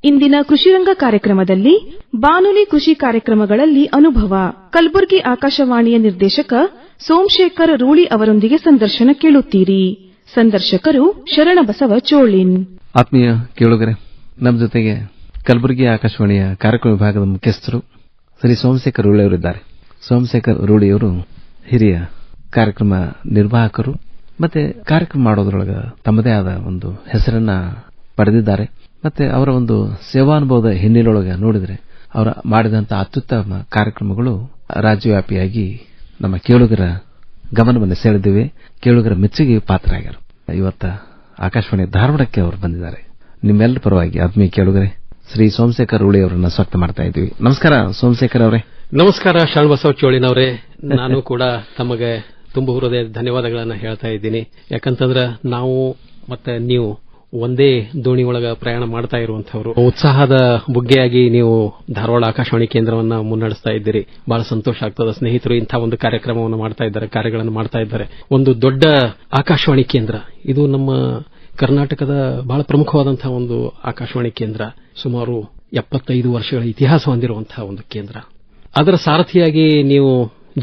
ಇಂದಿನ ಕೃಷಿರಂಗ ಕಾರ್ಯಕ್ರಮದಲ್ಲಿ ಬಾನುಲಿ ಕೃಷಿ ಕಾರ್ಯಕ್ರಮಗಳಲ್ಲಿ ಅನುಭವ ಕಲಬುರಗಿ ಆಕಾಶವಾಣಿಯ ನಿರ್ದೇಶಕ ಸೋಮಶೇಖರ್ ರೂಳಿ ಅವರೊಂದಿಗೆ ಸಂದರ್ಶನ ಕೇಳುತ್ತೀರಿ. ಸಂದರ್ಶಕರು ಶರಣಬಸವ ಚೋಳಿನ್. ಆತ್ಮೀಯ ಕೇಳುಗರೆ, ನಮ್ಮ ಜೊತೆಗೆ ಕಲಬುರಗಿ ಆಕಾಶವಾಣಿಯ ಕಾರ್ಯಕ್ರಮ ವಿಭಾಗದ ಮುಖ್ಯಸ್ಥರು ಶ್ರೀ ಸೋಮಶೇಖರ್ ರೂಳಿ ಅವರಿದ್ದಾರೆ. ಸೋಮಶೇಖರ್ ರೂಳಿಯವರು ಹಿರಿಯ ಕಾರ್ಯಕ್ರಮ ನಿರ್ವಾಹಕರು ಮತ್ತೆ ಕಾರ್ಯಕ್ರಮ ಮಾಡೋದ್ರೊಳಗ ತಮ್ಮದೇ ಆದ ಒಂದು ಹೆಸರನ್ನ ಪಡೆದಿದ್ದಾರೆ. ಮತ್ತೆ ಅವರ ಒಂದು ಸೇವಾನುಭವದ ಹಿನ್ನೆಲೆಯೊಳಗೆ ನೋಡಿದರೆ ಅವರ ಮಾಡಿದಂತಹ ಅತ್ಯುತ್ತಮ ಕಾರ್ಯಕ್ರಮಗಳು ರಾಜ್ಯವ್ಯಾಪಿಯಾಗಿ ನಮ್ಮ ಕೇಳುಗರ ಗಮನವನ್ನು ಸೆಳೆದಿವೆ, ಕೇಳುಗರ ಮೆಚ್ಚುಗೆ ಪಾತ್ರರಾಗ್ಯಾರ. ಇವತ್ತ ಆಕಾಶವಾಣಿ ಧಾರವಾಡಕ್ಕೆ ಅವರು ಬಂದಿದ್ದಾರೆ. ನಿಮ್ಮೆಲ್ಲರ ಪರವಾಗಿ ಆತ್ಮೀಯ ಕೇಳುಗರೆ, ಶ್ರೀ ಸೋಮಶೇಖರ್ ರೂಳಿ ಅವರನ್ನ ಸ್ವಾಗತ ಮಾಡ್ತಾ ಇದ್ದೀವಿ. ನಮಸ್ಕಾರ ಸೋಮಶೇಖರ್ ಅವರೇ. ನಮಸ್ಕಾರ ಶರಣಬಸವ ಚೋಳಿನವರೇ. ನಾನು ಕೂಡ ತಮಗೆ ತುಂಬ ಹೃದಯ ಧನ್ಯವಾದಗಳನ್ನು ಹೇಳ್ತಾ ಇದ್ದೀನಿ. ಯಾಕಂತಂದ್ರೆ ನಾವು ಮತ್ತೆ ನೀವು ಒಂದೇ ದೋಣಿ ಒಳಗ ಪ್ರಯಾಣ ಮಾಡ್ತಾ ಇರುವಂತಹವರು, ಉತ್ಸಾಹದ ಬುಗ್ಗೆಯಾಗಿ ನೀವು ಧಾರವಾಡ ಆಕಾಶವಾಣಿ ಕೇಂದ್ರವನ್ನ ಮುನ್ನಡೆಸ್ತಾ ಇದ್ದೀರಿ. ಬಹಳ ಸಂತೋಷ ಆಗ್ತದೆ. ಸ್ನೇಹಿತರು ಇಂಥ ಒಂದು ಕಾರ್ಯಕ್ರಮವನ್ನು ಮಾಡ್ತಾ ಇದ್ದಾರೆ, ಕಾರ್ಯಗಳನ್ನು ಮಾಡ್ತಾ ಇದ್ದಾರೆ. ಒಂದು ದೊಡ್ಡ ಆಕಾಶವಾಣಿ ಕೇಂದ್ರ ಇದು ನಮ್ಮ ಕರ್ನಾಟಕದ ಬಹಳ ಪ್ರಮುಖವಾದಂತಹ ಒಂದು ಆಕಾಶವಾಣಿ ಕೇಂದ್ರ. ಸುಮಾರು 75 ವರ್ಷಗಳ ಇತಿಹಾಸ ಹೊಂದಿರುವಂತಹ ಒಂದು ಕೇಂದ್ರ. ಅದರ ಸಾರಥಿಯಾಗಿ ನೀವು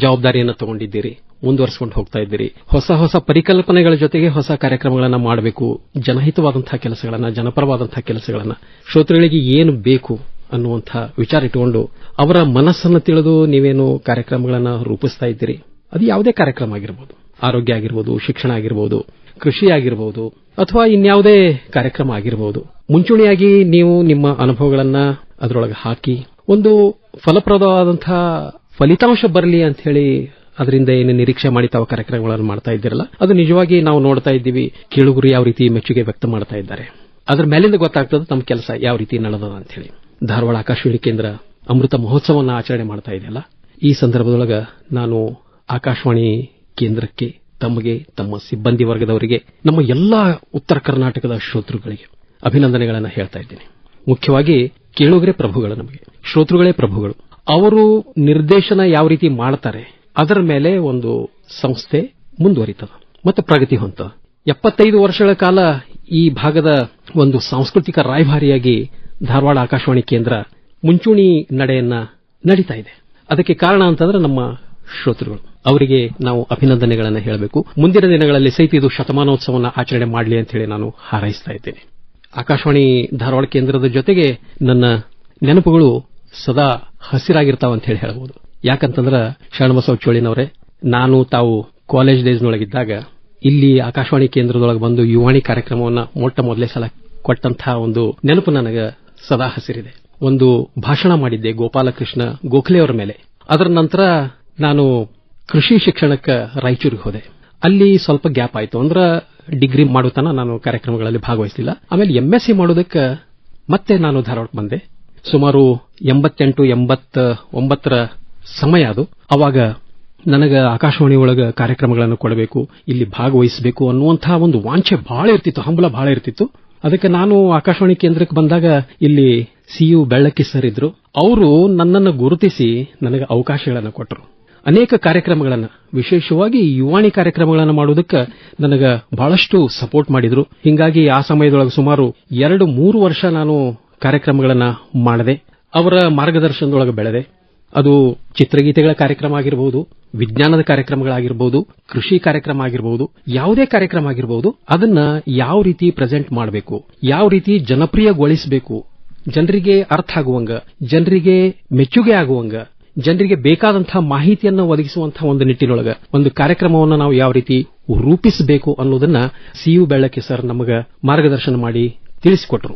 ಜವಾಬ್ದಾರಿಯನ್ನು ತಗೊಂಡಿದ್ದೀರಿ, ಮುಂದುವರಿಸಿಕೊಂಡು ಹೋಗ್ತಾ ಇದ್ದೀರಿ. ಹೊಸ ಹೊಸ ಪರಿಕಲ್ಪನೆಗಳ ಜೊತೆಗೆ ಹೊಸ ಕಾರ್ಯಕ್ರಮಗಳನ್ನು ಮಾಡಬೇಕು, ಜನಹಿತವಾದಂತಹ ಕೆಲಸಗಳನ್ನ, ಜನಪರವಾದಂತಹ ಕೆಲಸಗಳನ್ನ, ಶ್ರೋತೃಗಳಿಗೆ ಏನು ಬೇಕು ಅನ್ನುವಂತಹ ವಿಚಾರ ಇಟ್ಟುಕೊಂಡು ಅವರ ಮನಸ್ಸನ್ನು ತಿಳಿದು ನೀವೇನು ಕಾರ್ಯಕ್ರಮಗಳನ್ನು ರೂಪಿಸ್ತಾ ಇದ್ದೀರಿ. ಅದು ಯಾವುದೇ ಕಾರ್ಯಕ್ರಮ ಆಗಿರಬಹುದು, ಆರೋಗ್ಯ ಆಗಿರಬಹುದು, ಶಿಕ್ಷಣ ಆಗಿರಬಹುದು, ಕೃಷಿ ಆಗಿರಬಹುದು, ಅಥವಾ ಇನ್ಯಾವುದೇ ಕಾರ್ಯಕ್ರಮ ಆಗಿರಬಹುದು. ಮುಂಚೂಣಿಯಾಗಿ ನೀವು ನಿಮ್ಮ ಅನುಭವಗಳನ್ನ ಅದರೊಳಗೆ ಹಾಕಿ ಒಂದು ಫಲಪ್ರದವಾದಂತಹ ಫಲಿತಾಂಶ ಬರಲಿ ಅಂತ ಹೇಳಿ ಅದರಿಂದ ಏನು ನಿರೀಕ್ಷೆ ಮಾಡಿ ತಾವು ಕಾರ್ಯಕ್ರಮಗಳನ್ನು ಮಾಡ್ತಾ ಇದ್ದೀರಲ್ಲ, ಅದು ನಿಜವಾಗಿ ನಾವು ನೋಡ್ತಾ ಇದ್ದೀವಿ. ಕೇಳುಗರು ಯಾವ ರೀತಿ ಮೆಚ್ಚುಗೆ ವ್ಯಕ್ತ ಮಾಡ್ತಾ ಇದ್ದಾರೆ, ಅದರ ಮೇಲಿಂದ ಗೊತ್ತಾಗ್ತದೆ ತಮ್ಮ ಕೆಲಸ ಯಾವ ರೀತಿ ನಡೆದದ ಅಂತ ಹೇಳಿ. ಧಾರವಾಡ ಆಕಾಶವಾಣಿ ಕೇಂದ್ರ ಅಮೃತ ಮಹೋತ್ಸವವನ್ನು ಆಚರಣೆ ಮಾಡ್ತಾ ಇದೆಯಲ್ಲ, ಈ ಸಂದರ್ಭದೊಳಗ ನಾನು ಆಕಾಶವಾಣಿ ಕೇಂದ್ರಕ್ಕೆ, ತಮಗೆ, ತಮ್ಮ ಸಿಬ್ಬಂದಿ ವರ್ಗದವರಿಗೆ, ನಮ್ಮ ಎಲ್ಲಾ ಉತ್ತರ ಕರ್ನಾಟಕದ ಶ್ರೋತೃಗಳಿಗೆ ಅಭಿನಂದನೆಗಳನ್ನು ಹೇಳ್ತಾ ಇದ್ದೀನಿ. ಮುಖ್ಯವಾಗಿ ಕೇಳುಗರೇ ಪ್ರಭುಗಳು, ನಮಗೆ ಶ್ರೋತೃಗಳೇ ಪ್ರಭುಗಳು. ಅವರು ನಿರ್ದೇಶನ ಯಾವ ರೀತಿ ಮಾಡ್ತಾರೆ ಅದರ ಮೇಲೆ ಒಂದು ಸಂಸ್ಥೆ ಮುಂದುವರಿತದ ಮತ್ತು ಪ್ರಗತಿ ಹೊಂದದ. 75 ವರ್ಷಗಳ ಕಾಲ ಈ ಭಾಗದ ಒಂದು ಸಾಂಸ್ಕೃತಿಕ ರಾಯಭಾರಿಯಾಗಿ ಧಾರವಾಡ ಆಕಾಶವಾಣಿ ಕೇಂದ್ರ ಮುಂಚೂಣಿ ನಡೆಯನ್ನ ನಡೀತಾ ಇದೆ. ಅದಕ್ಕೆ ಕಾರಣ ಅಂತಂದ್ರೆ ನಮ್ಮ ಶ್ರೋತೃಗಳು. ಅವರಿಗೆ ನಾವು ಅಭಿನಂದನೆಗಳನ್ನು ಹೇಳಬೇಕು. ಮುಂದಿನ ದಿನಗಳಲ್ಲಿ ಸಹಿತ ಇದು ಶತಮಾನೋತ್ಸವವನ್ನು ಆಚರಣೆ ಮಾಡಲಿ ಅಂತ ಹೇಳಿ ನಾನು ಹಾರೈಸ್ತಾ ಇದ್ದೇನೆ. ಆಕಾಶವಾಣಿ ಧಾರವಾಡ ಕೇಂದ್ರದ ಜೊತೆಗೆ ನನ್ನ ನೆನಪುಗಳು ಸದಾ ಹಸಿರಾಗಿರ್ತಾವ ಅಂತ ಹೇಳಿ ಹೇಳಬಹುದು. ಯಾಕಂತಂದ್ರೆ ಶರಣಬಸವ ಚೋಳಿನವರೇ, ನಾನು ತಾವು ಕಾಲೇಜ್ ಡೇಸ್ನೊಳಗಿದ್ದಾಗ ಇಲ್ಲಿ ಆಕಾಶವಾಣಿ ಕೇಂದ್ರದೊಳಗೆ ಬಂದು ಯುವಾಣಿ ಕಾರ್ಯಕ್ರಮವನ್ನು ಮೊಟ್ಟ ಮೊದಲೇ ಸಲ ಕೊಟ್ಟಂತಹ ಒಂದು ನೆನಪು ನನಗೆ ಸದಾ ಹಸಿರಿದೆ. ಒಂದು ಭಾಷಣ ಮಾಡಿದ್ದೆ ಗೋಪಾಲಕೃಷ್ಣ ಗೋಖಲೆ ಅವರ ಮೇಲೆ. ಅದರ ನಂತರ ನಾನು ಕೃಷಿ ಶಿಕ್ಷಣಕ್ಕೆ ರಾಯಚೂರಿಗೆ ಹೋದೆ. ಅಲ್ಲಿ ಸ್ವಲ್ಪ ಗ್ಯಾಪ್ ಆಯಿತು. ಅಂದ್ರೆ ಡಿಗ್ರಿ ಮಾಡುತ್ತಾನ ನಾನು ಕಾರ್ಯಕ್ರಮಗಳಲ್ಲಿ ಭಾಗವಹಿಸಲಿಲ್ಲ. ಆಮೇಲೆ MSc ಮಾಡೋದಕ್ಕೆ ಮತ್ತೆ ನಾನು ಧಾರವಾಡಕ್ಕೆ ಬಂದೆ. ಸುಮಾರು 88-89ರ ಸಮಯ ಅದು. ಅವಾಗ ನನಗೆ ಆಕಾಶವಾಣಿ ಒಳಗೆ ಕಾರ್ಯಕ್ರಮಗಳನ್ನು ಕೊಡಬೇಕು, ಇಲ್ಲಿ ಭಾಗವಹಿಸಬೇಕು ಅನ್ನುವಂತಹ ಒಂದು ವಾಂಛೆ ಬಹಳ ಇರ್ತಿತ್ತು, ಹಂಬಲ ಬಹಳ ಇರ್ತಿತ್ತು. ಅದಕ್ಕೆ ನಾನು ಆಕಾಶವಾಣಿ ಕೇಂದ್ರಕ್ಕೆ ಬಂದಾಗ ಇಲ್ಲಿ CU ಬೆಳ್ಳಕ್ಕಿ ಸರ್ ಇದ್ರು. ಅವರು ನನ್ನನ್ನು ಗುರುತಿಸಿ ನನಗೆ ಅವಕಾಶಗಳನ್ನು ಕೊಟ್ಟರು. ಅನೇಕ ಕಾರ್ಯಕ್ರಮಗಳನ್ನು, ವಿಶೇಷವಾಗಿ ಯುವಾಣಿ ಕಾರ್ಯಕ್ರಮಗಳನ್ನು ಮಾಡುವುದಕ್ಕೆ ನನಗೆ ಬಹಳಷ್ಟು ಸಪೋರ್ಟ್ ಮಾಡಿದ್ರು. ಹಿಂಗಾಗಿ ಆ ಸಮಯದೊಳಗೆ ಸುಮಾರು 2-3 ವರ್ಷ ನಾನು ಕಾರ್ಯಕ್ರಮಗಳನ್ನು ಮಾಡಿದೆ. ಅವರ ಮಾರ್ಗದರ್ಶನದೊಳಗೆ ಬೆಳೆದೆ. ಅದು ಚಿತ್ರಗೀತೆಗಳ ಕಾರ್ಯಕ್ರಮ ಆಗಿರಬಹುದು, ವಿಜ್ಞಾನದ ಕಾರ್ಯಕ್ರಮಗಳಾಗಿರಬಹುದು, ಕೃಷಿ ಕಾರ್ಯಕ್ರಮ ಆಗಿರಬಹುದು, ಯಾವುದೇ ಕಾರ್ಯಕ್ರಮ ಆಗಿರಬಹುದು. ಅದನ್ನ ಯಾವ ರೀತಿ ಪ್ರೆಸೆಂಟ್ ಮಾಡಬೇಕು, ಯಾವ ರೀತಿ ಜನಪ್ರಿಯಗೊಳಿಸಬೇಕು, ಜನರಿಗೆ ಅರ್ಥ ಆಗುವಂಗ, ಜನರಿಗೆ ಮೆಚ್ಚುಗೆ ಆಗುವಂಗ, ಜನರಿಗೆ ಬೇಕಾದಂತಹ ಮಾಹಿತಿಯನ್ನು ಒದಗಿಸುವಂತಹ ಒಂದು ನಿಟ್ಟಿನೊಳಗ ಒಂದು ಕಾರ್ಯಕ್ರಮವನ್ನು ನಾವು ಯಾವ ರೀತಿ ರೂಪಿಸಬೇಕು ಅನ್ನೋದನ್ನ CU ಬೆಳ್ಳಕ್ಕಿ ಸರ್ ನಮಗೆ ಮಾರ್ಗದರ್ಶನ ಮಾಡಿ ತಿಳಿಸಿಕೊಟ್ರು.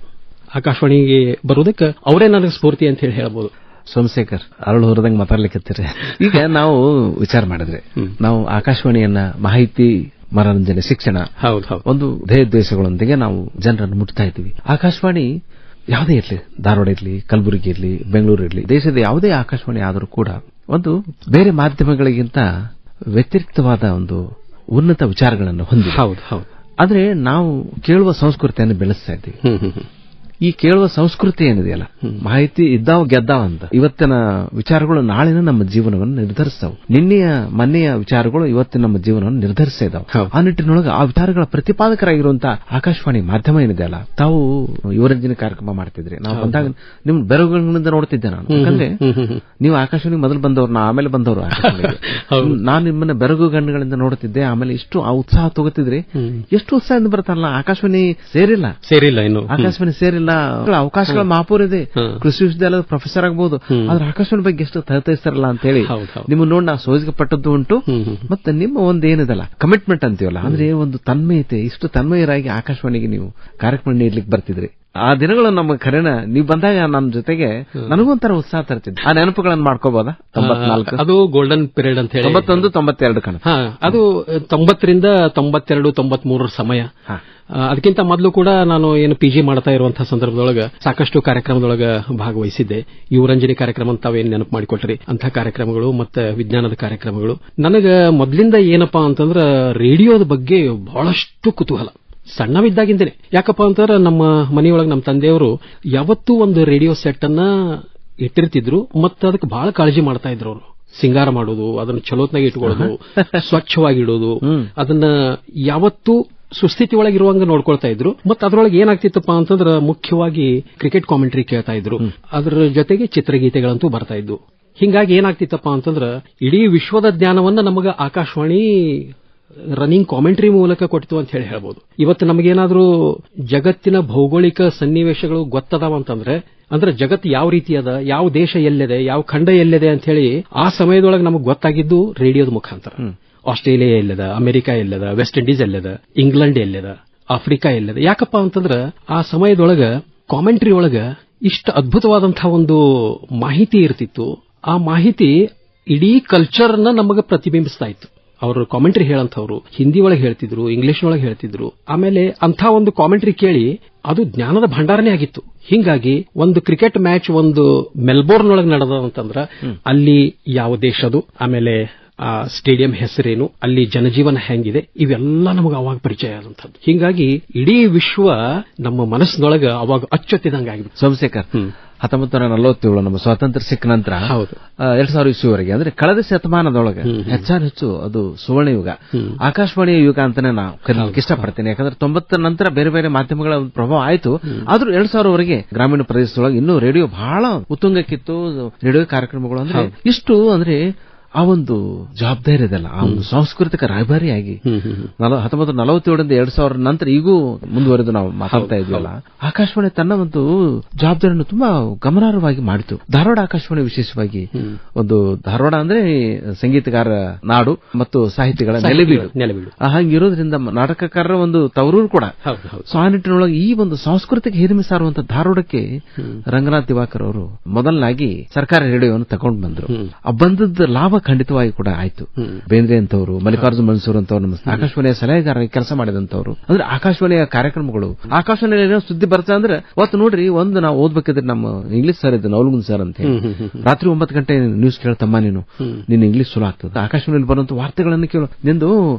ಆಕಾಶವಾಣಿಗೆ ಬರುವುದಕ್ಕೆ ಅವರೇ ನನಗೆ ಸ್ಫೂರ್ತಿ ಅಂತ ಹೇಳಿ ಹೇಳಬಹುದು. ಸೋಮಶೇಖರ್ ಅರಳು ಹೊರದಂಗೆ ಮಾತಾಡ್ಲಿಕ್ಕೆ ಈಗ ನಾವು ವಿಚಾರ ಮಾಡಿದ್ರೆ, ನಾವು ಆಕಾಶವಾಣಿಯನ್ನ ಮಾಹಿತಿ, ಮನರಂಜನೆ, ಶಿಕ್ಷಣ ಒಂದು ಧ್ಯೇಯೋದ್ದೇಶಗಳೊಂದಿಗೆ ನಾವು ಜನರನ್ನು ಮುಟ್ತಾ ಇದ್ದೀವಿ. ಆಕಾಶವಾಣಿ ಯಾವುದೇ ಇರಲಿ, ಧಾರವಾಡ ಇರಲಿ, ಕಲಬುರಗಿ ಇರಲಿ, ಬೆಂಗಳೂರು ಇರಲಿ, ದೇಶದ ಯಾವುದೇ ಆಕಾಶವಾಣಿ ಆದರೂ ಕೂಡ ಒಂದು ಬೇರೆ ಮಾಧ್ಯಮಗಳಿಗಿಂತ ವ್ಯತಿರಿಕ್ತವಾದ ಒಂದು ಉನ್ನತ ವಿಚಾರಗಳನ್ನು ಹೊಂದಿದೆ. ಹೌದು. ಆದರೆ ನಾವು ಕೇಳುವ ಸಂಸ್ಕೃತಿಯನ್ನು ಬೆಳೆಸ್ತಾ ಇದ್ದೀವಿ. ಈ ಕೇಳುವ ಸಂಸ್ಕೃತಿ ಏನಿದೆಯಲ್ಲ, ಮಾಹಿತಿ ಇದ್ದಾವ ಗೆದ್ದಾವ ಅಂತ, ಇವತ್ತಿನ ವಿಚಾರಗಳು ನಾಳಿನ ನಮ್ಮ ಜೀವನವನ್ನು ನಿರ್ಧರಿಸ್ತಾವೆ. ನಿನ್ನೆಯ ಮೊನ್ನೆಯ ವಿಚಾರಗಳು ಇವತ್ತಿನ ನಮ್ಮ ಜೀವನವನ್ನು ನಿರ್ಧರಿಸ್ತಾ ಇದ್ದಾವೆ. ಆ ನಿಟ್ಟಿನೊಳಗೆ ಆ ವಿಚಾರಗಳ ಪ್ರತಿಪಾದಕರಾಗಿರುವಂತಹ ಆಕಾಶವಾಣಿ ಮಾಧ್ಯಮ ಏನಿದೆಯಲ್ಲ, ತಾವು ಯುವರಂಜನೆ ಕಾರ್ಯಕ್ರಮ ಮಾಡ್ತಿದ್ರಿ. ನಾವು ಬಂದಾಗ ನಿಮ್ ಬೆರಗುಗಳಿಂದ ನೋಡ್ತಿದ್ದೆ ನಾನು. ಯಾಕಂದ್ರೆ ನೀವು ಆಕಾಶವಾಣಿ ಮೊದಲು ಬಂದವರು, ನಾ ಆಮೇಲೆ ಬಂದವರು. ನಾನು ನಿಮ್ಮನ್ನ ಬೆರಗು ಗಣ್ಣುಗಳಿಂದ ನೋಡ್ತಿದ್ದೆ. ಆಮೇಲೆ ಇಷ್ಟು ಆ ಉತ್ಸಾಹ ತಗೋತಿದ್ರಿ. ಎಷ್ಟು ಉತ್ಸಾಹದಿಂದ ಬರ್ತಾರಲ್ಲ. ಆಕಾಶವಾಣಿ ಸೇರಿಲ್ಲ ಇನ್ನು, ಆಕಾಶವಾಣಿ ಸೇರಿಲ್ಲ. ಅವಕಾಶಗಳ ಮಹಾಪೂರ್ ಇದೆ. ಕೃಷಿ ವಿಶ್ವವಿದ್ಯಾಲಯದ ಪ್ರೊಫೆಸರ್ ಆಗಬಹುದು, ಆದ್ರೆ ಆಕಾಶವಾಣಿ ಬಗ್ಗೆ ಎಷ್ಟು ತಹತಯಿಸ್ತಾರಲ್ಲ ಅಂತ ಹೇಳಿ ನಿಮ್ಮ ನೋಡಿ ನಾವು ಸೋಜಿಗೆ ಪಟ್ಟದ್ದು ಉಂಟು. ಮತ್ತೆ ನಿಮ್ಮ ಒಂದು ಏನಿದಲ್ಲ ಕಮಿಟ್ಮೆಂಟ್ ಅಂತೀವಲ್ಲ, ಅಂದ್ರೆ ಒಂದು ತನ್ಮಯತೆ, ಇಷ್ಟು ತನ್ಮಯರಾಗಿ ಆಕಾಶವಾಣಿಗೆ ನೀವು ಕಾರ್ಯಕ್ರಮ ನೀಡ್ಲಿಕ್ಕೆ ಬರ್ತಿದ್ರಿ. ಆ ದಿನಗಳು ನಮ್ಮ ಖರೇನ ನೀವು ಬಂದಾಗ ನನ್ನ ಜೊತೆಗೆ ನನಗೂ ಒಂಥರ ಉತ್ಸಾಹ ತರ್ತಿದ್ದೆ. ಆ ನೆನಪುಗಳನ್ನು ಮಾಡ್ಕೋಬಹುದಾ? 94 ಅದು ಗೋಲ್ಡನ್ ಪೀರಿಯಡ್ ಅಂತ ಹೇಳಿ. 91, 92 ಕಣ. ಅದು 90ರಿಂದ 92, 93 ಸಮಯ. ಅದಕ್ಕಿಂತ ಮೊದಲು ಕೂಡ ನಾನು ಏನು PG ಮಾಡ್ತಾ ಇರುವಂತಹ ಸಂದರ್ಭದೊಳಗ ಸಾಕಷ್ಟು ಕಾರ್ಯಕ್ರಮದೊಳಗ ಭಾಗವಹಿಸಿದ್ದೆ. ಯುವರಂಜನೆ ಕಾರ್ಯಕ್ರಮ ಅಂತ ತಾವೇನು ನೆನಪು ಮಾಡಿಕೊಟ್ರಿ, ಅಂತಹ ಕಾರ್ಯಕ್ರಮಗಳು ಮತ್ತೆ ವಿಜ್ಞಾನದ ಕಾರ್ಯಕ್ರಮಗಳು. ನನಗ ಮೊದಲಿಂದ ಏನಪ್ಪಾ ಅಂತಂದ್ರ ರೇಡಿಯೋದ ಬಗ್ಗೆ ಬಹಳಷ್ಟು ಕುತೂಹಲ ಸಣ್ಣವಿದ್ದಾಗಿಂದನೇ. ಯಾಕಪ್ಪ ಅಂತಂದ್ರೆ ನಮ್ಮ ಮನೆಯೊಳಗೆ ನಮ್ಮ ತಂದೆಯವರು ಯಾವತ್ತೂ ಒಂದು ರೇಡಿಯೋ ಸೆಟ್ ಅನ್ನ ಇಟ್ಟಿರ್ತಿದ್ರು, ಮತ್ತೆ ಅದಕ್ಕೆ ಬಹಳ ಕಾಳಜಿ ಮಾಡ್ತಾ ಇದ್ರು. ಅವರು ಸಿಂಗಾರ ಮಾಡೋದು, ಅದನ್ನ ಚಲೋತ್ನಾಗ ಇಟ್ಕೊಳ್ಳೋದು, ಸ್ವಚ್ಛವಾಗಿಡೋದು, ಅದನ್ನ ಯಾವತ್ತೂ ಸುಸ್ಥಿತಿ ಒಳಗಿರುವಂಗ ನೋಡ್ಕೊಳ್ತಾ ಇದ್ರು. ಮತ್ತೆ ಅದರೊಳಗೆ ಏನಾಗ್ತಿತ್ತಪ್ಪ ಅಂತಂದ್ರೆ ಮುಖ್ಯವಾಗಿ ಕ್ರಿಕೆಟ್ ಕಾಮೆಂಟ್ರಿ ಕೇಳ್ತಾ ಇದ್ರು. ಅದರ ಜೊತೆಗೆ ಚಿತ್ರಗೀತೆಗಳಂತೂ ಬರ್ತಾ ಇದ್ವು. ಹಿಂಗಾಗಿ ಏನಾಗ್ತಿತ್ತಪ್ಪ ಅಂತಂದ್ರೆ ಇಡೀ ವಿಶ್ವದ ಜ್ಞಾನವನ್ನ ನಮಗ ಆಕಾಶವಾಣಿ ರನ್ನಿಂಗ್ ಕಾಮೆಂಟ್ರಿ ಮೂಲಕ ಕೊಟ್ಟಿತು ಅಂತ ಹೇಳಿ ಹೇಳ್ಬೋದು. ಇವತ್ತು ನಮಗೇನಾದ್ರೂ ಜಗತ್ತಿನ ಭೌಗೋಳಿಕ ಸನ್ನಿವೇಶಗಳು ಗೊತ್ತದಾವ ಅಂತಂದ್ರೆ, ಅಂದ್ರೆ ಜಗತ್ತು ಯಾವ ರೀತಿ ಅದ, ಯಾವ ದೇಶ ಎಲ್ಲಿದೆ, ಯಾವ ಖಂಡ ಎಲ್ಲಿದೆ ಅಂತ ಹೇಳಿ ಆ ಸಮಯದೊಳಗೆ ನಮಗೆ ಗೊತ್ತಾಗಿದ್ದು ರೇಡಿಯೋದ ಮುಖಾಂತರ. ಆಸ್ಟ್ರೇಲಿಯಾ ಎಲ್ಲದ, ಅಮೆರಿಕ ಎಲ್ಲದ, ವೆಸ್ಟ್ ಇಂಡೀಸ್ ಎಲ್ಲದ, ಇಂಗ್ಲೆಂಡ್ ಎಲ್ಲದ, ಆಫ್ರಿಕಾ ಎಲ್ಲದ. ಯಾಕಪ್ಪ ಅಂತಂದ್ರ ಆ ಸಮಯದೊಳಗ ಕಾಮೆಂಟ್ರಿ ಒಳಗ ಇಷ್ಟು ಅದ್ಭುತವಾದಂತಹ ಒಂದು ಮಾಹಿತಿ ಇರ್ತಿತ್ತು. ಆ ಮಾಹಿತಿ ಇಡೀ ಕಲ್ಚರ್ನ ನಮಗೆ ಪ್ರತಿಬಿಂಬಿಸ್ತಾ ಇತ್ತು. ಅವರು ಕಾಮೆಂಟ್ರಿ ಹೇಳಂತವ್ರು ಹಿಂದಿ ಒಳಗೆ ಹೇಳ್ತಿದ್ರು, ಇಂಗ್ಲಿಷ್ ಒಳಗೆ ಹೇಳ್ತಿದ್ರು. ಆಮೇಲೆ ಅಂಥ ಒಂದು ಕಾಮೆಂಟ್ರಿ ಕೇಳಿ ಅದು ಜ್ಞಾನದ ಭಂಡಾರನೇ ಆಗಿತ್ತು. ಹಿಂಗಾಗಿ ಒಂದು ಕ್ರಿಕೆಟ್ ಮ್ಯಾಚ್ ಒಂದು ಮೆಲ್ಬೋರ್ನ್ ಒಳಗೆ ನಡೆದ ಅಂತಂದ್ರ ಅಲ್ಲಿ ಯಾವ ದೇಶದು, ಆಮೇಲೆ ಆ ಸ್ಟೇಡಿಯಂ ಹೆಸರೇನು, ಅಲ್ಲಿ ಜನಜೀವನ ಹೆಂಗಿದೆ, ಇವೆಲ್ಲ ನಮಗೆ ಅವಾಗ ಪರಿಚಯ ಆದಂಥದ್ದು. ಹಿಂಗಾಗಿ ಇಡೀ ವಿಶ್ವ ನಮ್ಮ ಮನಸ್ಸಿನೊಳಗ ಅವಾಗ ಅಚ್ಚೊತ್ತಿದಂಗಾಗಿತ್ತು. ಸೋಮಶೇಖರ್, 1947 ನಮ್ಮ ಸ್ವಾತಂತ್ರ್ಯ ಸಿಕ್ಕ ನಂತರ 2000 ಇಸ್ವಿವರೆಗೆ, ಅಂದ್ರೆ ಕಳೆದ ಶತಮಾನದೊಳಗೆ ಹೆಚ್ಚು ಅದು ಸುವರ್ಣ ಯುಗ, ಆಕಾಶವಾಣಿಯ ಯುಗ ಅಂತಾನೆ ನಾವು ಕರೀಲಿಕ್ಕೆ ಇಷ್ಟಪಡ್ತೇನೆ. ಯಾಕಂದ್ರೆ 90 ನಂತರ ಬೇರೆ ಬೇರೆ ಮಾಧ್ಯಮಗಳ ಪ್ರಭಾವ ಆಯ್ತು. ಆದ್ರೂ 2000ವರೆಗೆ ಗ್ರಾಮೀಣ ಪ್ರದೇಶದೊಳಗೆ ಇನ್ನೂ ರೇಡಿಯೋ ಬಹಳ ಉತ್ತುಂಗಕ್ಕಿತ್ತು. ರೇಡಿಯೋ ಕಾರ್ಯಕ್ರಮಗಳು ಅಂದ್ರೆ ಇಷ್ಟು ಅಂದ್ರೆ ಆ ಒಂದು ಜವಾಬ್ದಾರಿ ಇದೆಲ್ಲ, ಆ ಒಂದು ಸಾಂಸ್ಕೃತಿಕ ರಾಯಭಾರಿಯಾಗಿ 1947 2000 ನಂತರ ಈಗೂ ಮುಂದುವರೆದು ನಾವು ಮಾತಾಡ್ತಾ ಇದ್ವಲ್ಲ, ಆಕಾಶವಾಣಿ ತನ್ನ ಒಂದು ಜವಾಬ್ದಾರಿಯನ್ನು ತುಂಬಾ ಗಮನಾರ್ಹವಾಗಿ ಮಾಡಿತು. ಧಾರವಾಡ ಆಕಾಶವಾಣಿ ವಿಶೇಷವಾಗಿ ಒಂದು ಧಾರವಾಡ ಅಂದ್ರೆ ಸಂಗೀತಗಾರ ನಾಡು ಮತ್ತು ಸಾಹಿತಿಗಳ ನೆಲೆಬೀಡು. ಹಾಗಿರೋದ್ರಿಂದ ನಾಟಕಕಾರರ ಒಂದು ತವರೂರು ಕೂಡ. ಸೊ ಆ ನಿಟ್ಟಿನೊಳಗೆ ಈ ಒಂದು ಸಾಂಸ್ಕೃತಿಕ ಹಿರಿಮೆ ಸಾರುವಂತ ಧಾರವಾಡಕ್ಕೆ ರಂಗನಾಥ್ ದಿವಾಕರ್ ಅವರು ಮೊದಲನಾಗಿ ಸರ್ಕಾರಿ ರೇಡಿಯೋವನ್ನು ತಗೊಂಡು ಬಂದ್ರು. ಆ ಬಂದದ ಲಾಭ ಖಂಡಿತವಾಗಿ ಕೂಡ ಆಯ್ತು. ಬೇಂದ್ರೆ ಅಂತವರು, ಮಲ್ಲಿಕಾರ್ಜುನ್ ಮನ್ಸೂರ್ ಅಂತವ್ರು ನಮ್ಮ ಆಕಾಶವಾಣಿಯ ಸಲಹೆಗಾರರಾಗಿ ಕೆಲಸ ಮಾಡಿದಂತವ್ರು. ಅಂದ್ರೆ ಆಕಾಶವಾಣಿಯ ಕಾರ್ಯಕ್ರಮಗಳು, ಆಕಾಶವಾಣಿಯಲ್ಲಿ ಏನೋ ಸುದ್ದಿ ಬರ್ತಾ ಅಂದ್ರೆ ಅವತ್ತು ನೋಡ್ರಿ, ಒಂದು ನಾವು ಓದ್ಬೇಕಿದ್ರೆ ನಮ್ಮ ಇಂಗ್ಲಿಷ್ ಸರ್ ಇದ್ದು ನವಲಗುಂದ್ ಸರ್ ಅಂತ ಹೇಳಿ, ರಾತ್ರಿ 9 ಗಂಟೆ ನ್ಯೂಸ್ ಕೇಳ್ತಮ್ಮ ನೀನು ಇಂಗ್ಲಿಷ್ ಚಲೋ ಆಗ್ತದೆ, ಆಕಾಶವಾಣಿಯಲ್ಲಿ ಬರುವಂತ ವಾರ್ತೆಗಳನ್ನು ಕೇಳು, ನಿಂದು